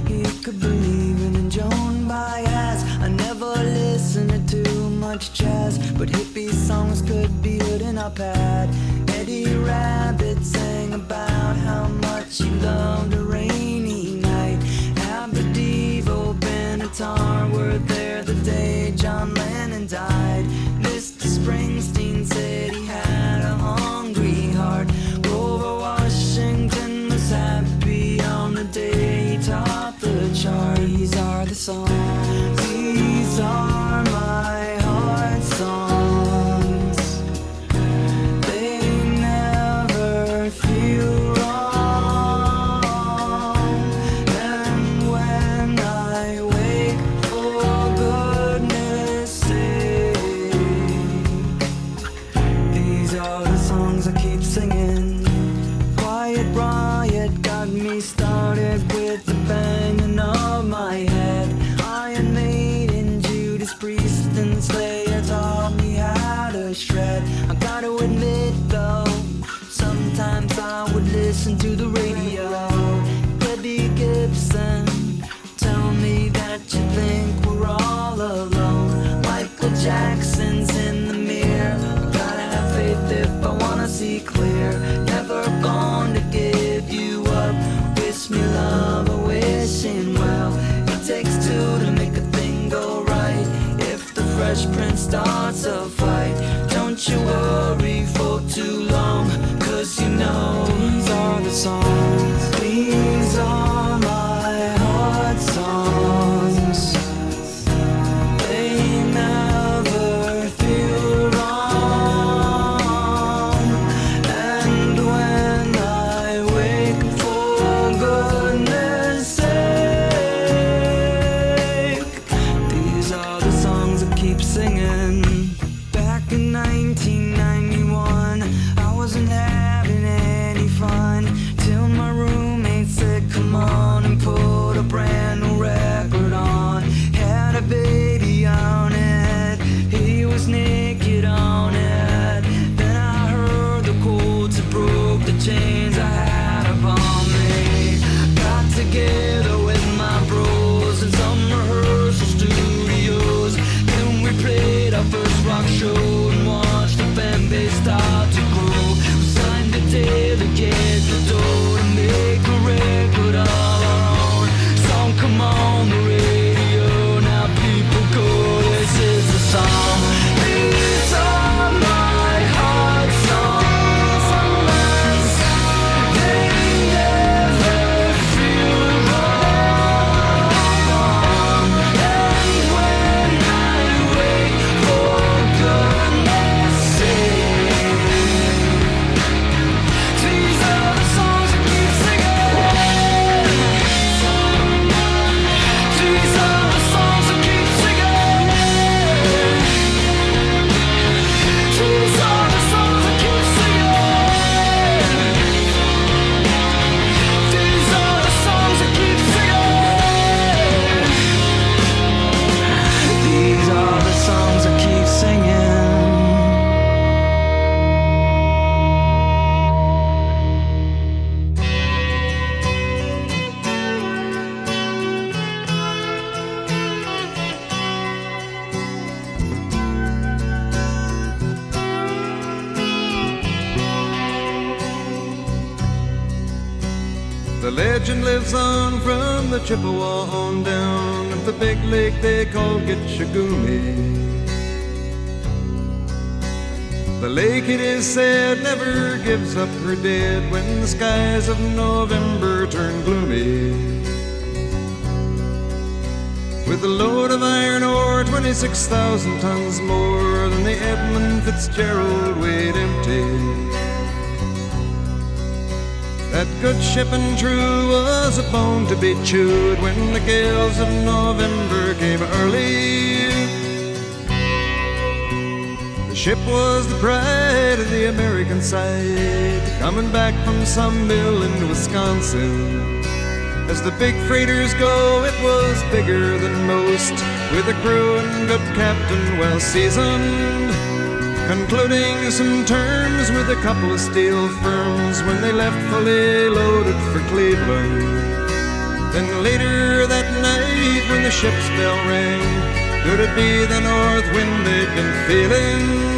he could believe in. And Joan Baez, I never listened to too much jazz, but hippie songs could be heard in our pad. Eddie Rabbit sang about how much he loved a rainy night. Aberdeen, Benatar were there the day John Lennon died. Mr. Springsteen said he had a hungry heart. Grover Washington was happy on the day he topped the chart. These are the songs, these are my heart songs. They never feel wrong. And when I wake, for goodness sake, these are the songs I keep singing. Quiet Riot got me started with the banging of my head. Iron Maiden, Judas Priest, and Slayer taught me how to shred. I gotta admit though, sometimes I would listen to the radio. Eddie Gibson, tell me that you think we're all alone. Michael Jackson's in the mirror. Gotta have faith if I wanna see clear. Never gonna give you up. Wish me love or wishing well. It takes two to make a thing go right. If the Fresh Prince starts a fight, don't you worry for too long, 'cause you know these are the songs. These are my heart songs. They never The legend lives on from the Chippewa on down of the big lake they call Gitchagumi. The lake, it is said, never gives up her dead when the skies of November turn gloomy. With a load of iron ore, 26,000 tons more than the Edmund Fitzgerald weighed empty. That good ship and true was a bone to be chewed when the gales of November came early. The ship was the pride of the American side, coming back from some mill in Wisconsin. As the big freighters go, it was bigger than most, with a crew and good captain well seasoned, concluding some terms with a couple of steel firms when they left fully loaded for Cleveland. Then later that night when the ship's bell rang, could it be the north wind they'd been feeling?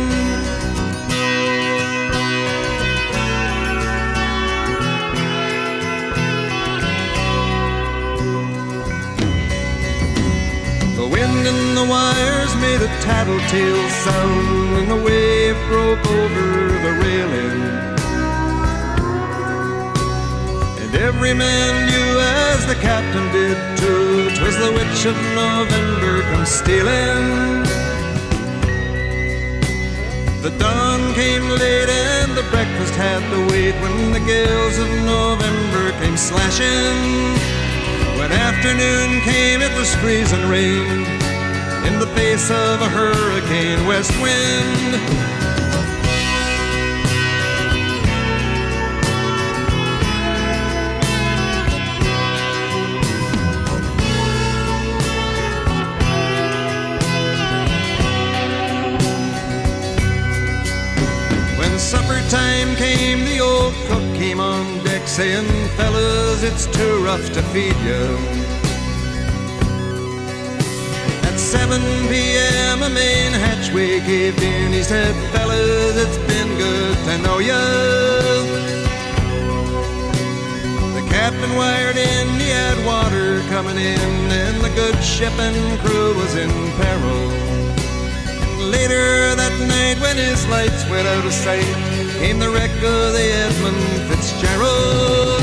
The wind in the wires made a tattletale sound, and the wave broke over the railing. And every man knew, as the captain did too, 'twas the witch of November come stealing. The dawn came late and the breakfast had to wait when the gales of November came slashing. When afternoon came, it was freezing rain in the face of a hurricane west wind. When supper time came, the old cook came on deck saying, "Fellas, it's too rough to feed you." At 7 p.m. a main hatchway caved in. He said, "Fellas, it's been good to know you." The captain wired in, he had water coming in, and the good ship and crew was in peril. And later that night, when his lights went out of sight, came the wreck of the Edmund Fitzgerald.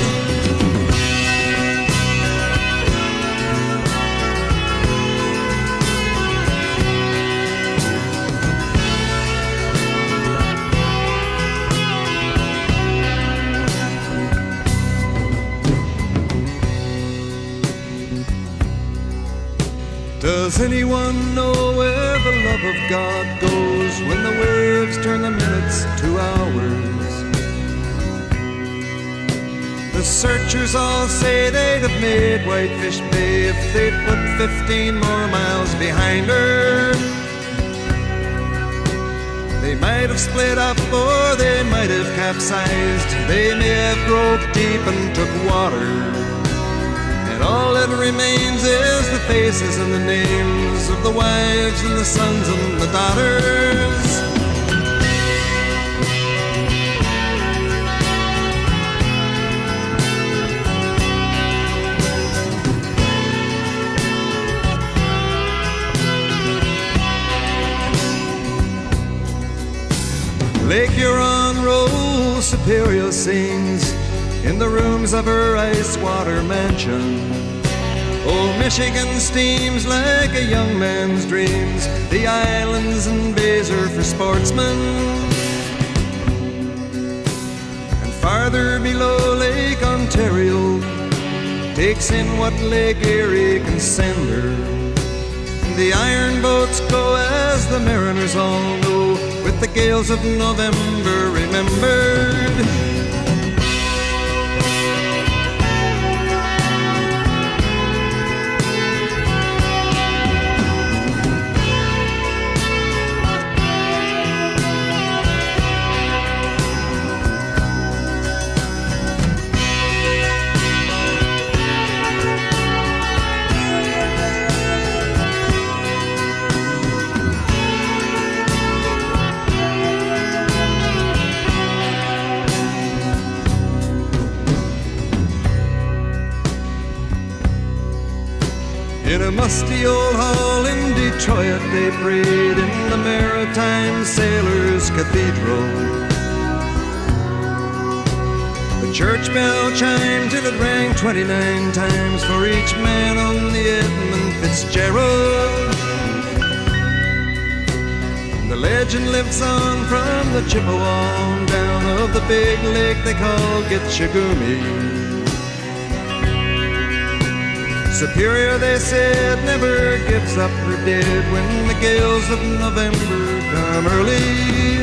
Does anyone know where the love of God goes when the waves turn the minutes to hours? The searchers all say they'd have made Whitefish Bay if they'd put 15 more miles behind her. They might have split up or they might have capsized. They may have broke deep and took water. And all that remains is the faces and the names of the wives and the sons and the daughters. Lake Huron rolls Superior sings in the rooms of her ice water mansion. Old Michigan steams like a young man's dreams. The islands and bays are for sportsmen. And farther below, Lake Ontario takes in what Lake Erie can send her. And the iron boats go, as the mariners all know, with the gales of November remembered. In a musty old hall in Detroit, they prayed in the Maritime Sailors' Cathedral. The church bell chimed till it rang 29 times for each man on the Edmund Fitzgerald. The legend lives on from the Chippewa on down of the big lake they call Gitchagumi. Superior, they said, never gives up her dead when the gales of November come early.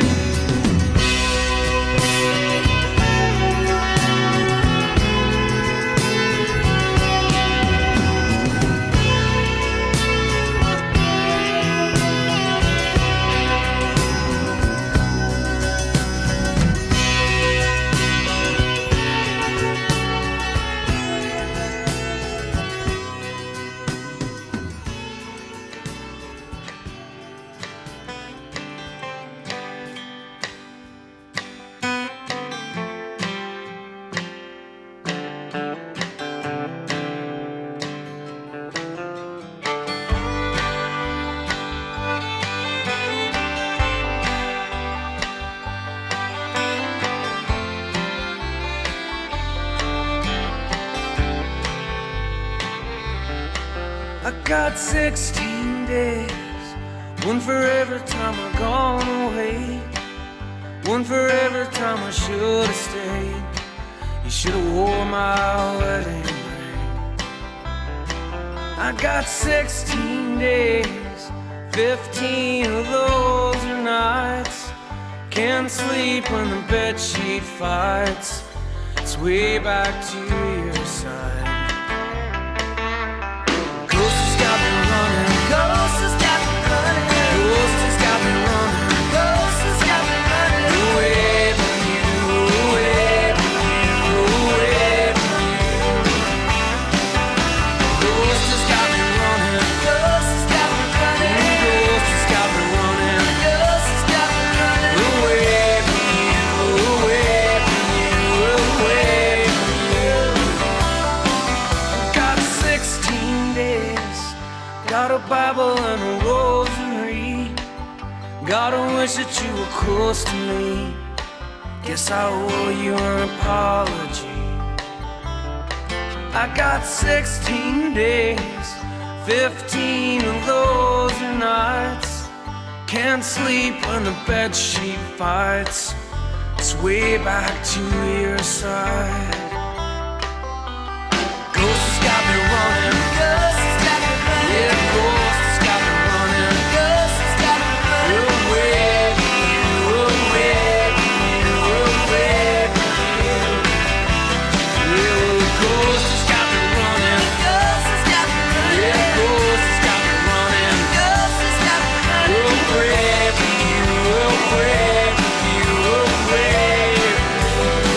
Got 16 days, one for every time I've gone away, one for every time I should have stayed. You should have wore my wedding ring. I got 16 days, 15 of those are nights. Can't sleep when the bedsheet fights. It's way back to your side. Ghost has got me running. Ghost has got me running. Ghost has got me running. Away from you, away from you, away from you. Ghost has got me running. Ghost has got me running. Ghost has got me running. Ghost has got me running. Away from you, away from you, away from you. Got 16 days. Got a Bible and a rosary. Gotta wish that you were close to me. Guess I owe you an apology. I got 16 days, 15 of those are nights. Can't sleep when the bedsheet fights. It's way back to your side. Ghost has got me running. Ghost has got me running. Yeah, ghost has got me running. Ghost has got me running. Away from you, away from you, away from you. Yeah, ghost has got me running. Ghost has got me running. Yeah, ghost has got me running. Ghost has got me running. Away from you, away from you, away from you.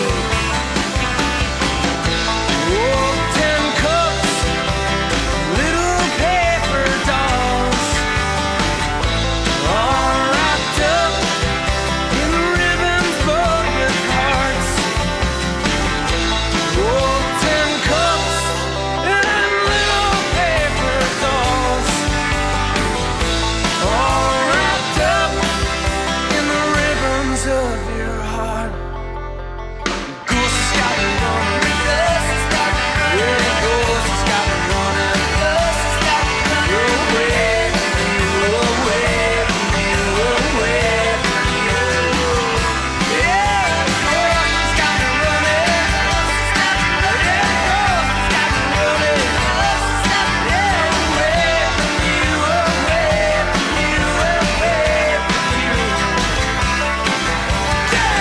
Oh, 10 cups, little paper dolls, all wrapped up in ribbons but with hearts. Oh, 10 cups and little paper dolls, all wrapped up in the ribbons of your heart. Ghost has got me running. Ghost has got me running. Yeah, ghost has got me running. Ghost has got me running. Away from you, away from you, away from you. Yeah, ghost has got me running. Ghost has got me running. Yeah, ghost has got me running. Ghost has got me running. Away from you, away from you, away from you. Yeah.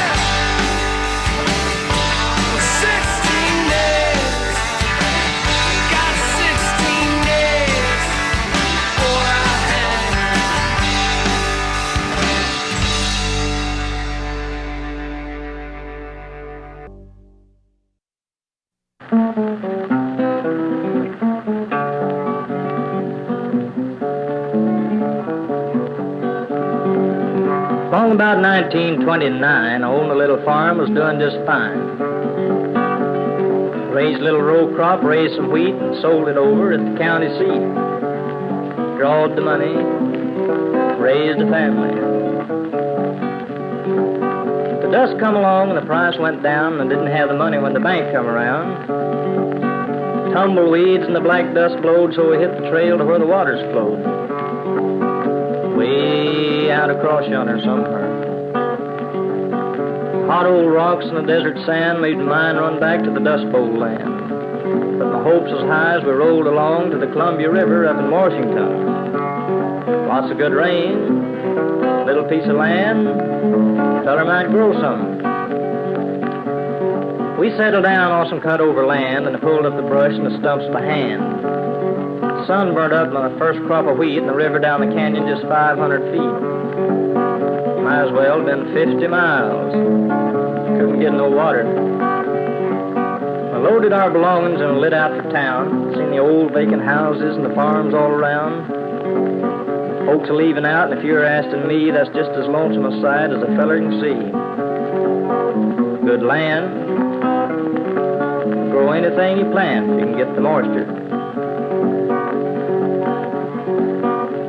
16 days, got 16 days before I hang. Long about 1929, I owned a little farm, was doing just fine. Raised a little row crop, raised some wheat, and sold it over at the county seat. drawed the money, raised a family. The dust come along and the price went down and didn't have the money when the bank come around. Tumbleweeds and the black dust blowed, so we hit the trail to where the waters flowed. Way out across yonder somewhere. Hot old rocks and the desert sand made my mind run back to the Dust Bowl land. But my hopes was high as we rolled along to the Columbia River up in Washington. Lots of good rain, little piece of land, feller might grow some. We settled down on some cut over land and I pulled up the brush and the stumps by hand. The sun burnt up my first crop of wheat and the river down the canyon just 500 feet. Might as well have been 50 miles. Couldn't get no water. I loaded our belongings and lit out for town. Seen the old vacant houses and the farms all around. Folks are leaving out, and if you're asking me, that's just as lonesome a sight as a feller can see. Good land. Grow anything you plant if you can get the moisture.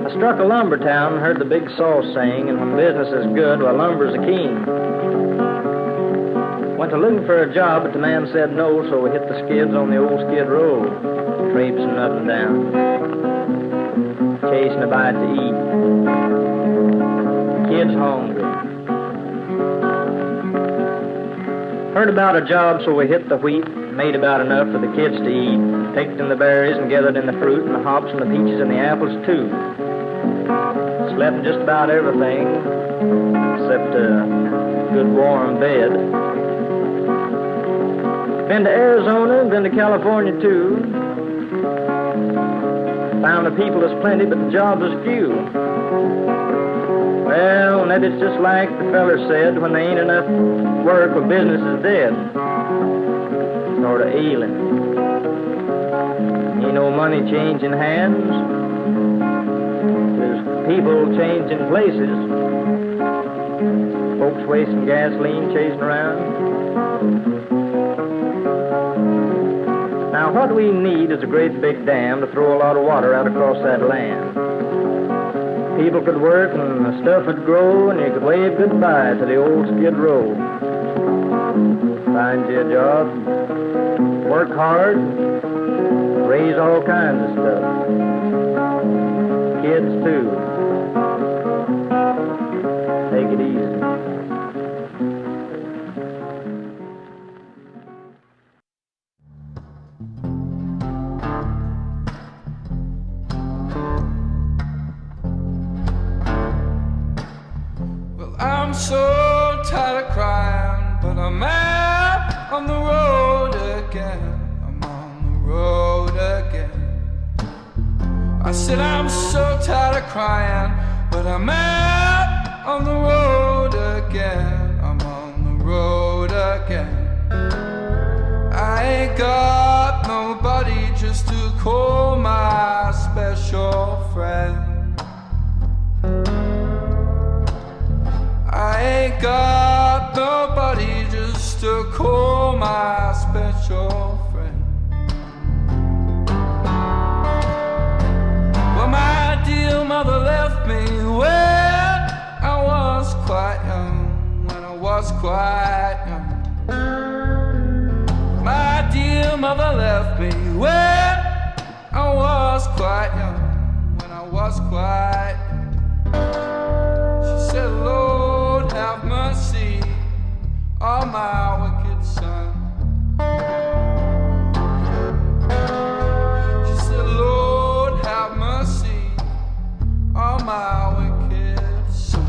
I struck a lumber town and heard the big saw sing, and when business is good, well, lumber's a keen. Went to looking for a job, but the man said no, so we hit the skids on the old skid row, traipsing up and down, chasing a bite to eat. The kids hungry. Heard about a job, so we hit the wheat, made about enough for the kids to eat. Picked in the berries and gathered in the fruit and the hops and the peaches and the apples too. Slept in just about everything, except a good warm bed. Been to Arizona, been to California too. Found the people is plenty, but the jobs is few. Well, that is just like the feller said, when there ain't enough work or business is dead. Sort of ailing. Ain't no money changing hands. There's people changing places. Folks wasting gasoline, chasing around. Now, what we need is a great big dam to throw a lot of water out across that land. People could work and the stuff would grow and you could wave goodbye to the old skid row. Find you a job, work hard, raise all kinds of stuff. Kids too. Take it easy. I'm so tired of crying, but I'm out on the road again. I'm on the road again. I said I'm so tired of crying, but I'm out on the road again. I'm on the road again. I ain't got nobody just to call my special friend. I ain't got nobody just to call my special friend. Well, my dear mother left me when I was quite young, when I was quite young. My dear mother left me when I was quite young, when I was quite young. She said, Lord, have mercy on my wicked son. She said, Lord, have mercy on my wicked son.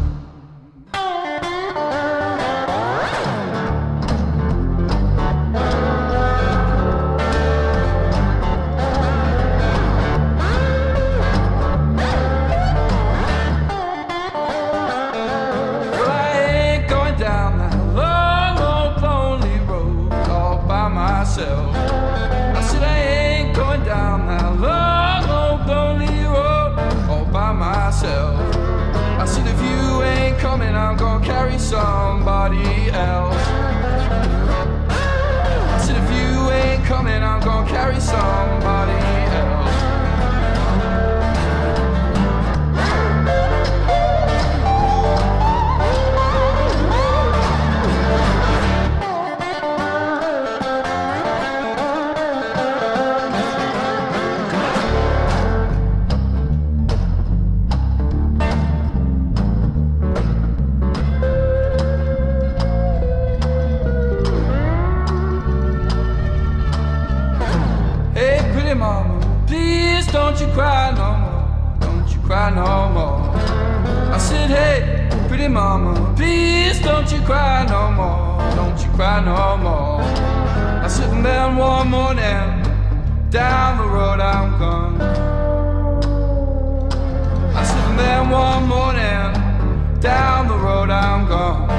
I said I ain't going down that long old lonely road all by myself. I said if you ain't coming, I'm gonna carry somebody else. I said if you ain't coming, I'm gonna carry somebody else. pretty mama, please don't you cry no more, don't you cry no more. I said, hey, pretty mama, please don't you cry no more, don't you cry no more. I'm sitting there one morning, down the road I'm gone. I'm sitting there one morning, down the road I'm gone.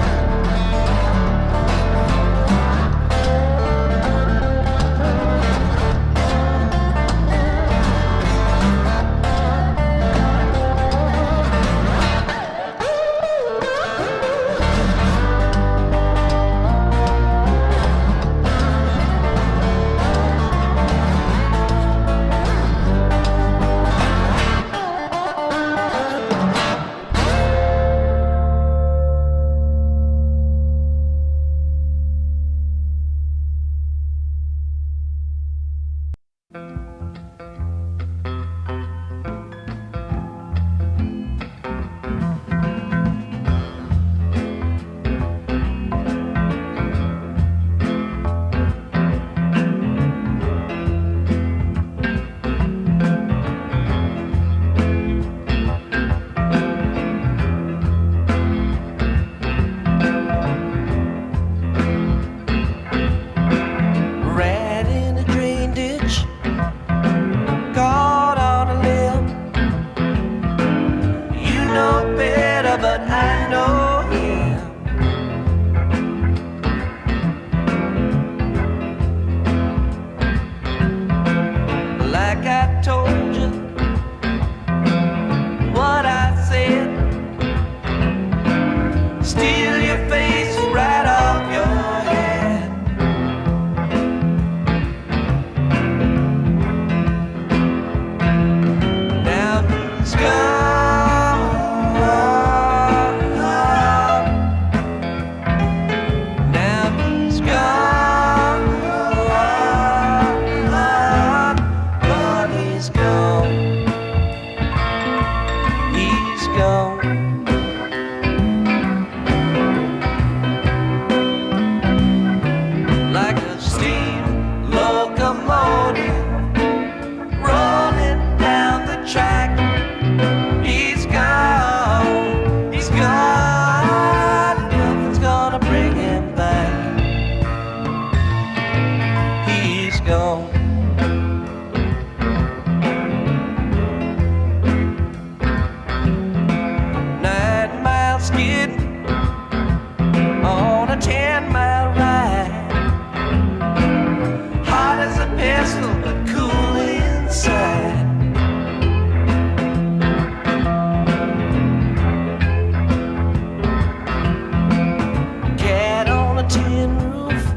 Tin roof,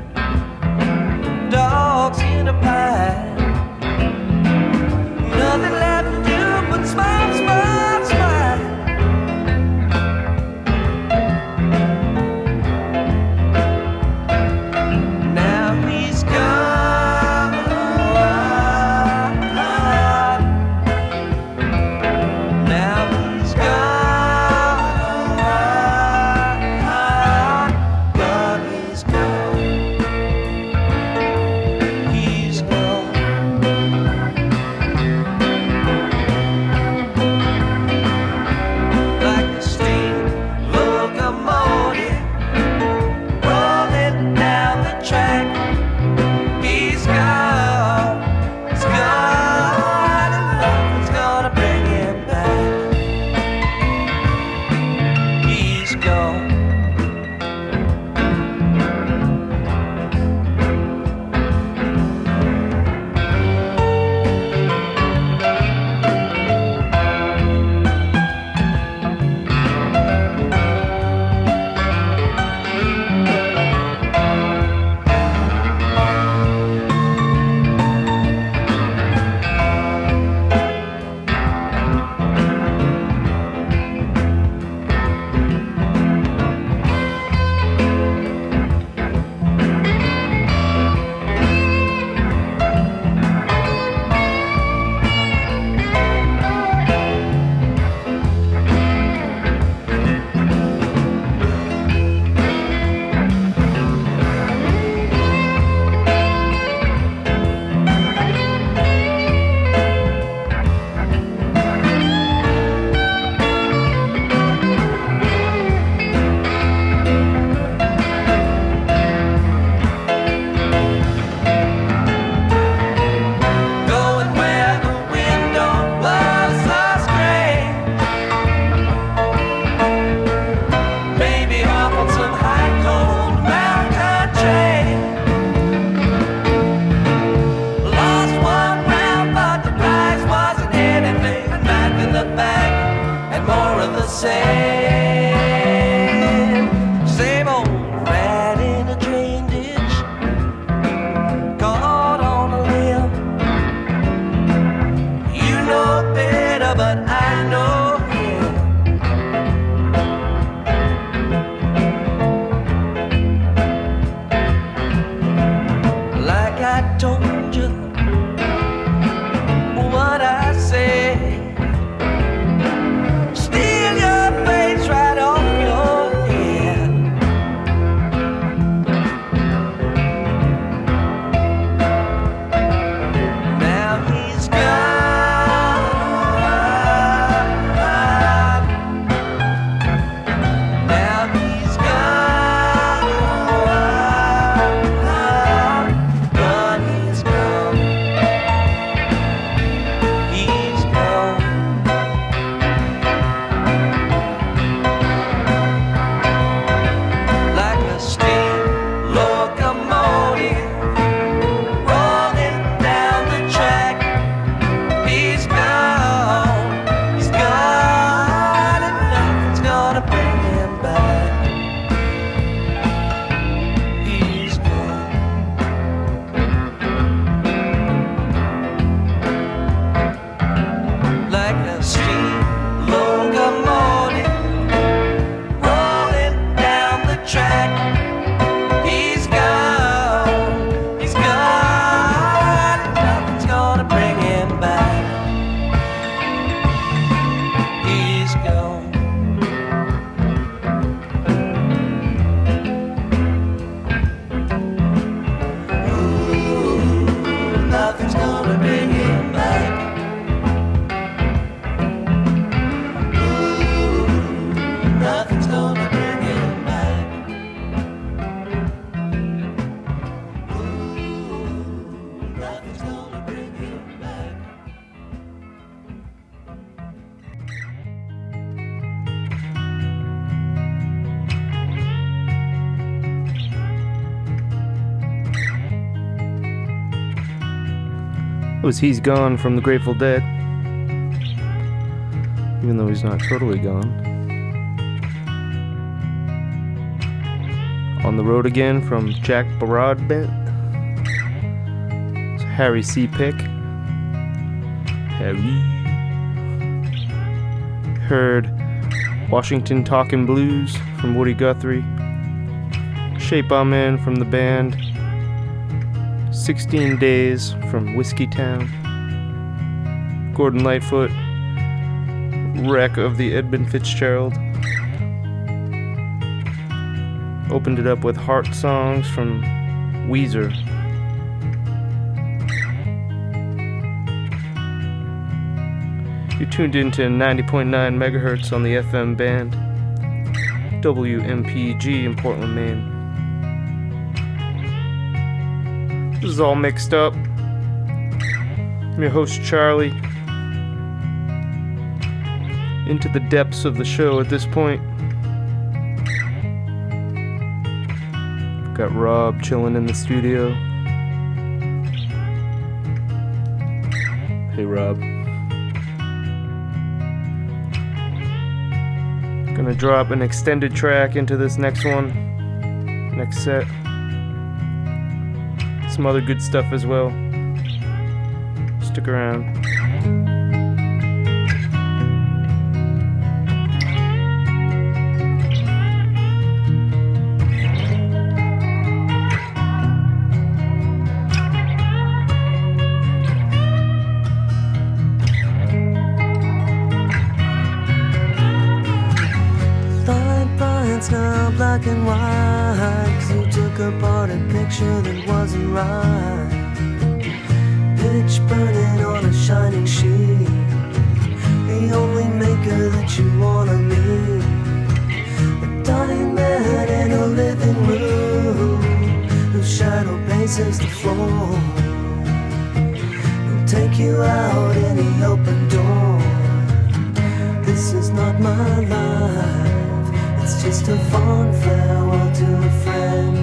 dogs in a pie. nothing's gonna bring him back. Ooh, nothing's gonna bring him back. Ooh, nothing's gonna bring him back. It was He's Gone from the Grateful Dead, even though he's not totally gone. On the Road Again from Jack Broadbent. It's Harry C. Pick. Harry. Heard Washington Talkin' Blues from Woody Guthrie. Shape I'm In from the band. 16 Days from Whiskey Town. Gordon Lightfoot, Wreck of the Edmund Fitzgerald. Opened it up with Heart Songs from Weezer. You're tuned into 90.9 megahertz on the FM band, WMPG in Portland, Maine. This is all mixed up. I'm your host, Charlie. Into the depths of the show at this point. Got Rob chilling in the studio. Hey, Rob. Gonna drop an extended track into this next one. Next set. Some other good stuff as well. Stick around. It's now black and white, 'cause you took apart a picture that wasn't right. Pitch burning on a shining sheet, the only maker that you wanna meet. A dying man in a living room, whose shadow paces the floor. He'll take you out any open door. This is not my life. It's just a fond farewell to a friend.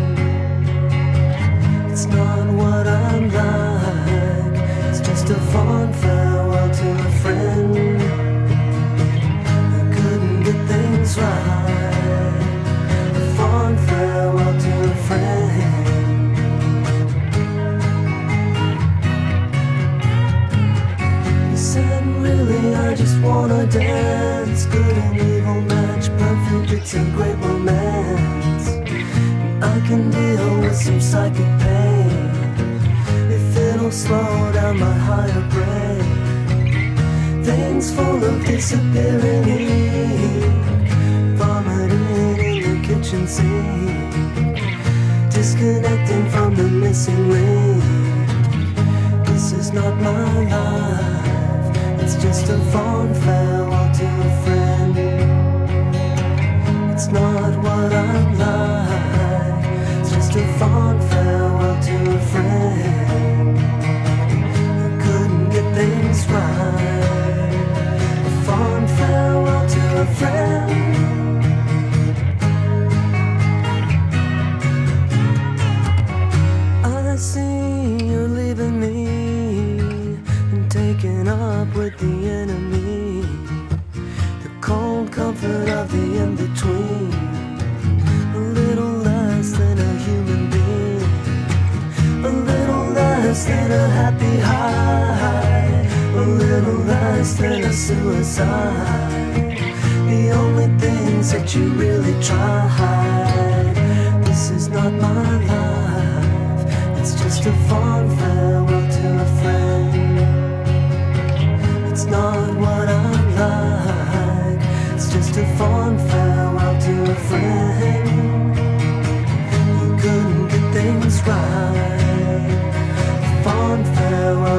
It's not what I'm like. It's just a fond farewell to a friend. I couldn't get things right. A fond farewell to a friend. He said, really, I just wanna dance. Good and evil match perfect. It's a great romance. And I can deal with some psychic pain if it'll slow down my higher brain. Veins full of disappearing ink, vomiting in the kitchen sink, disconnecting from the missing link. This is not my life. It's just a fond farewell to a friend. It's not what I'm like. It's just a fond farewell to a friend. I couldn't get things right. A fond farewell to a friend. I see you're leaving me and taking up with the enemy. The cold comfort of the in-between. A little less than a human being. A little less than a happy high. A little less than a suicide. The only things that you really tried. This is not my life. It's just a fond farewell to a friend. It's not what I'm like. It's just a fond farewell to a friend. You couldn't get things right. A fond farewell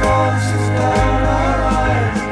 Forces down our eyes.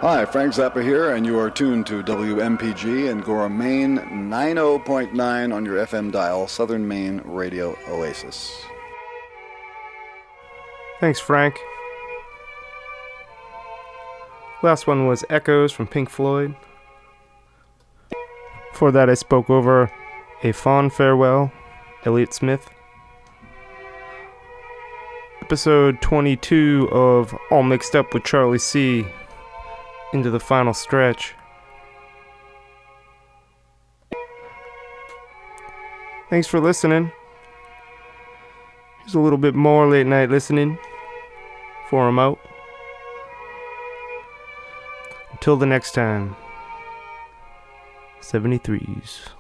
Hi, Frank Zappa here, and you are tuned to WMPG in Gorham, Maine, 90.9 on your FM dial, Southern Maine Radio Oasis. Thanks, Frank. Last one was Echoes from Pink Floyd. Before that, I spoke over A Fond Farewell, Elliott Smith. Episode 22 of All Mixed Up with Charlie C. Into the final stretch. Thanks for listening. Here's a little bit more late night listening before I'm out. Until the next time, 73s.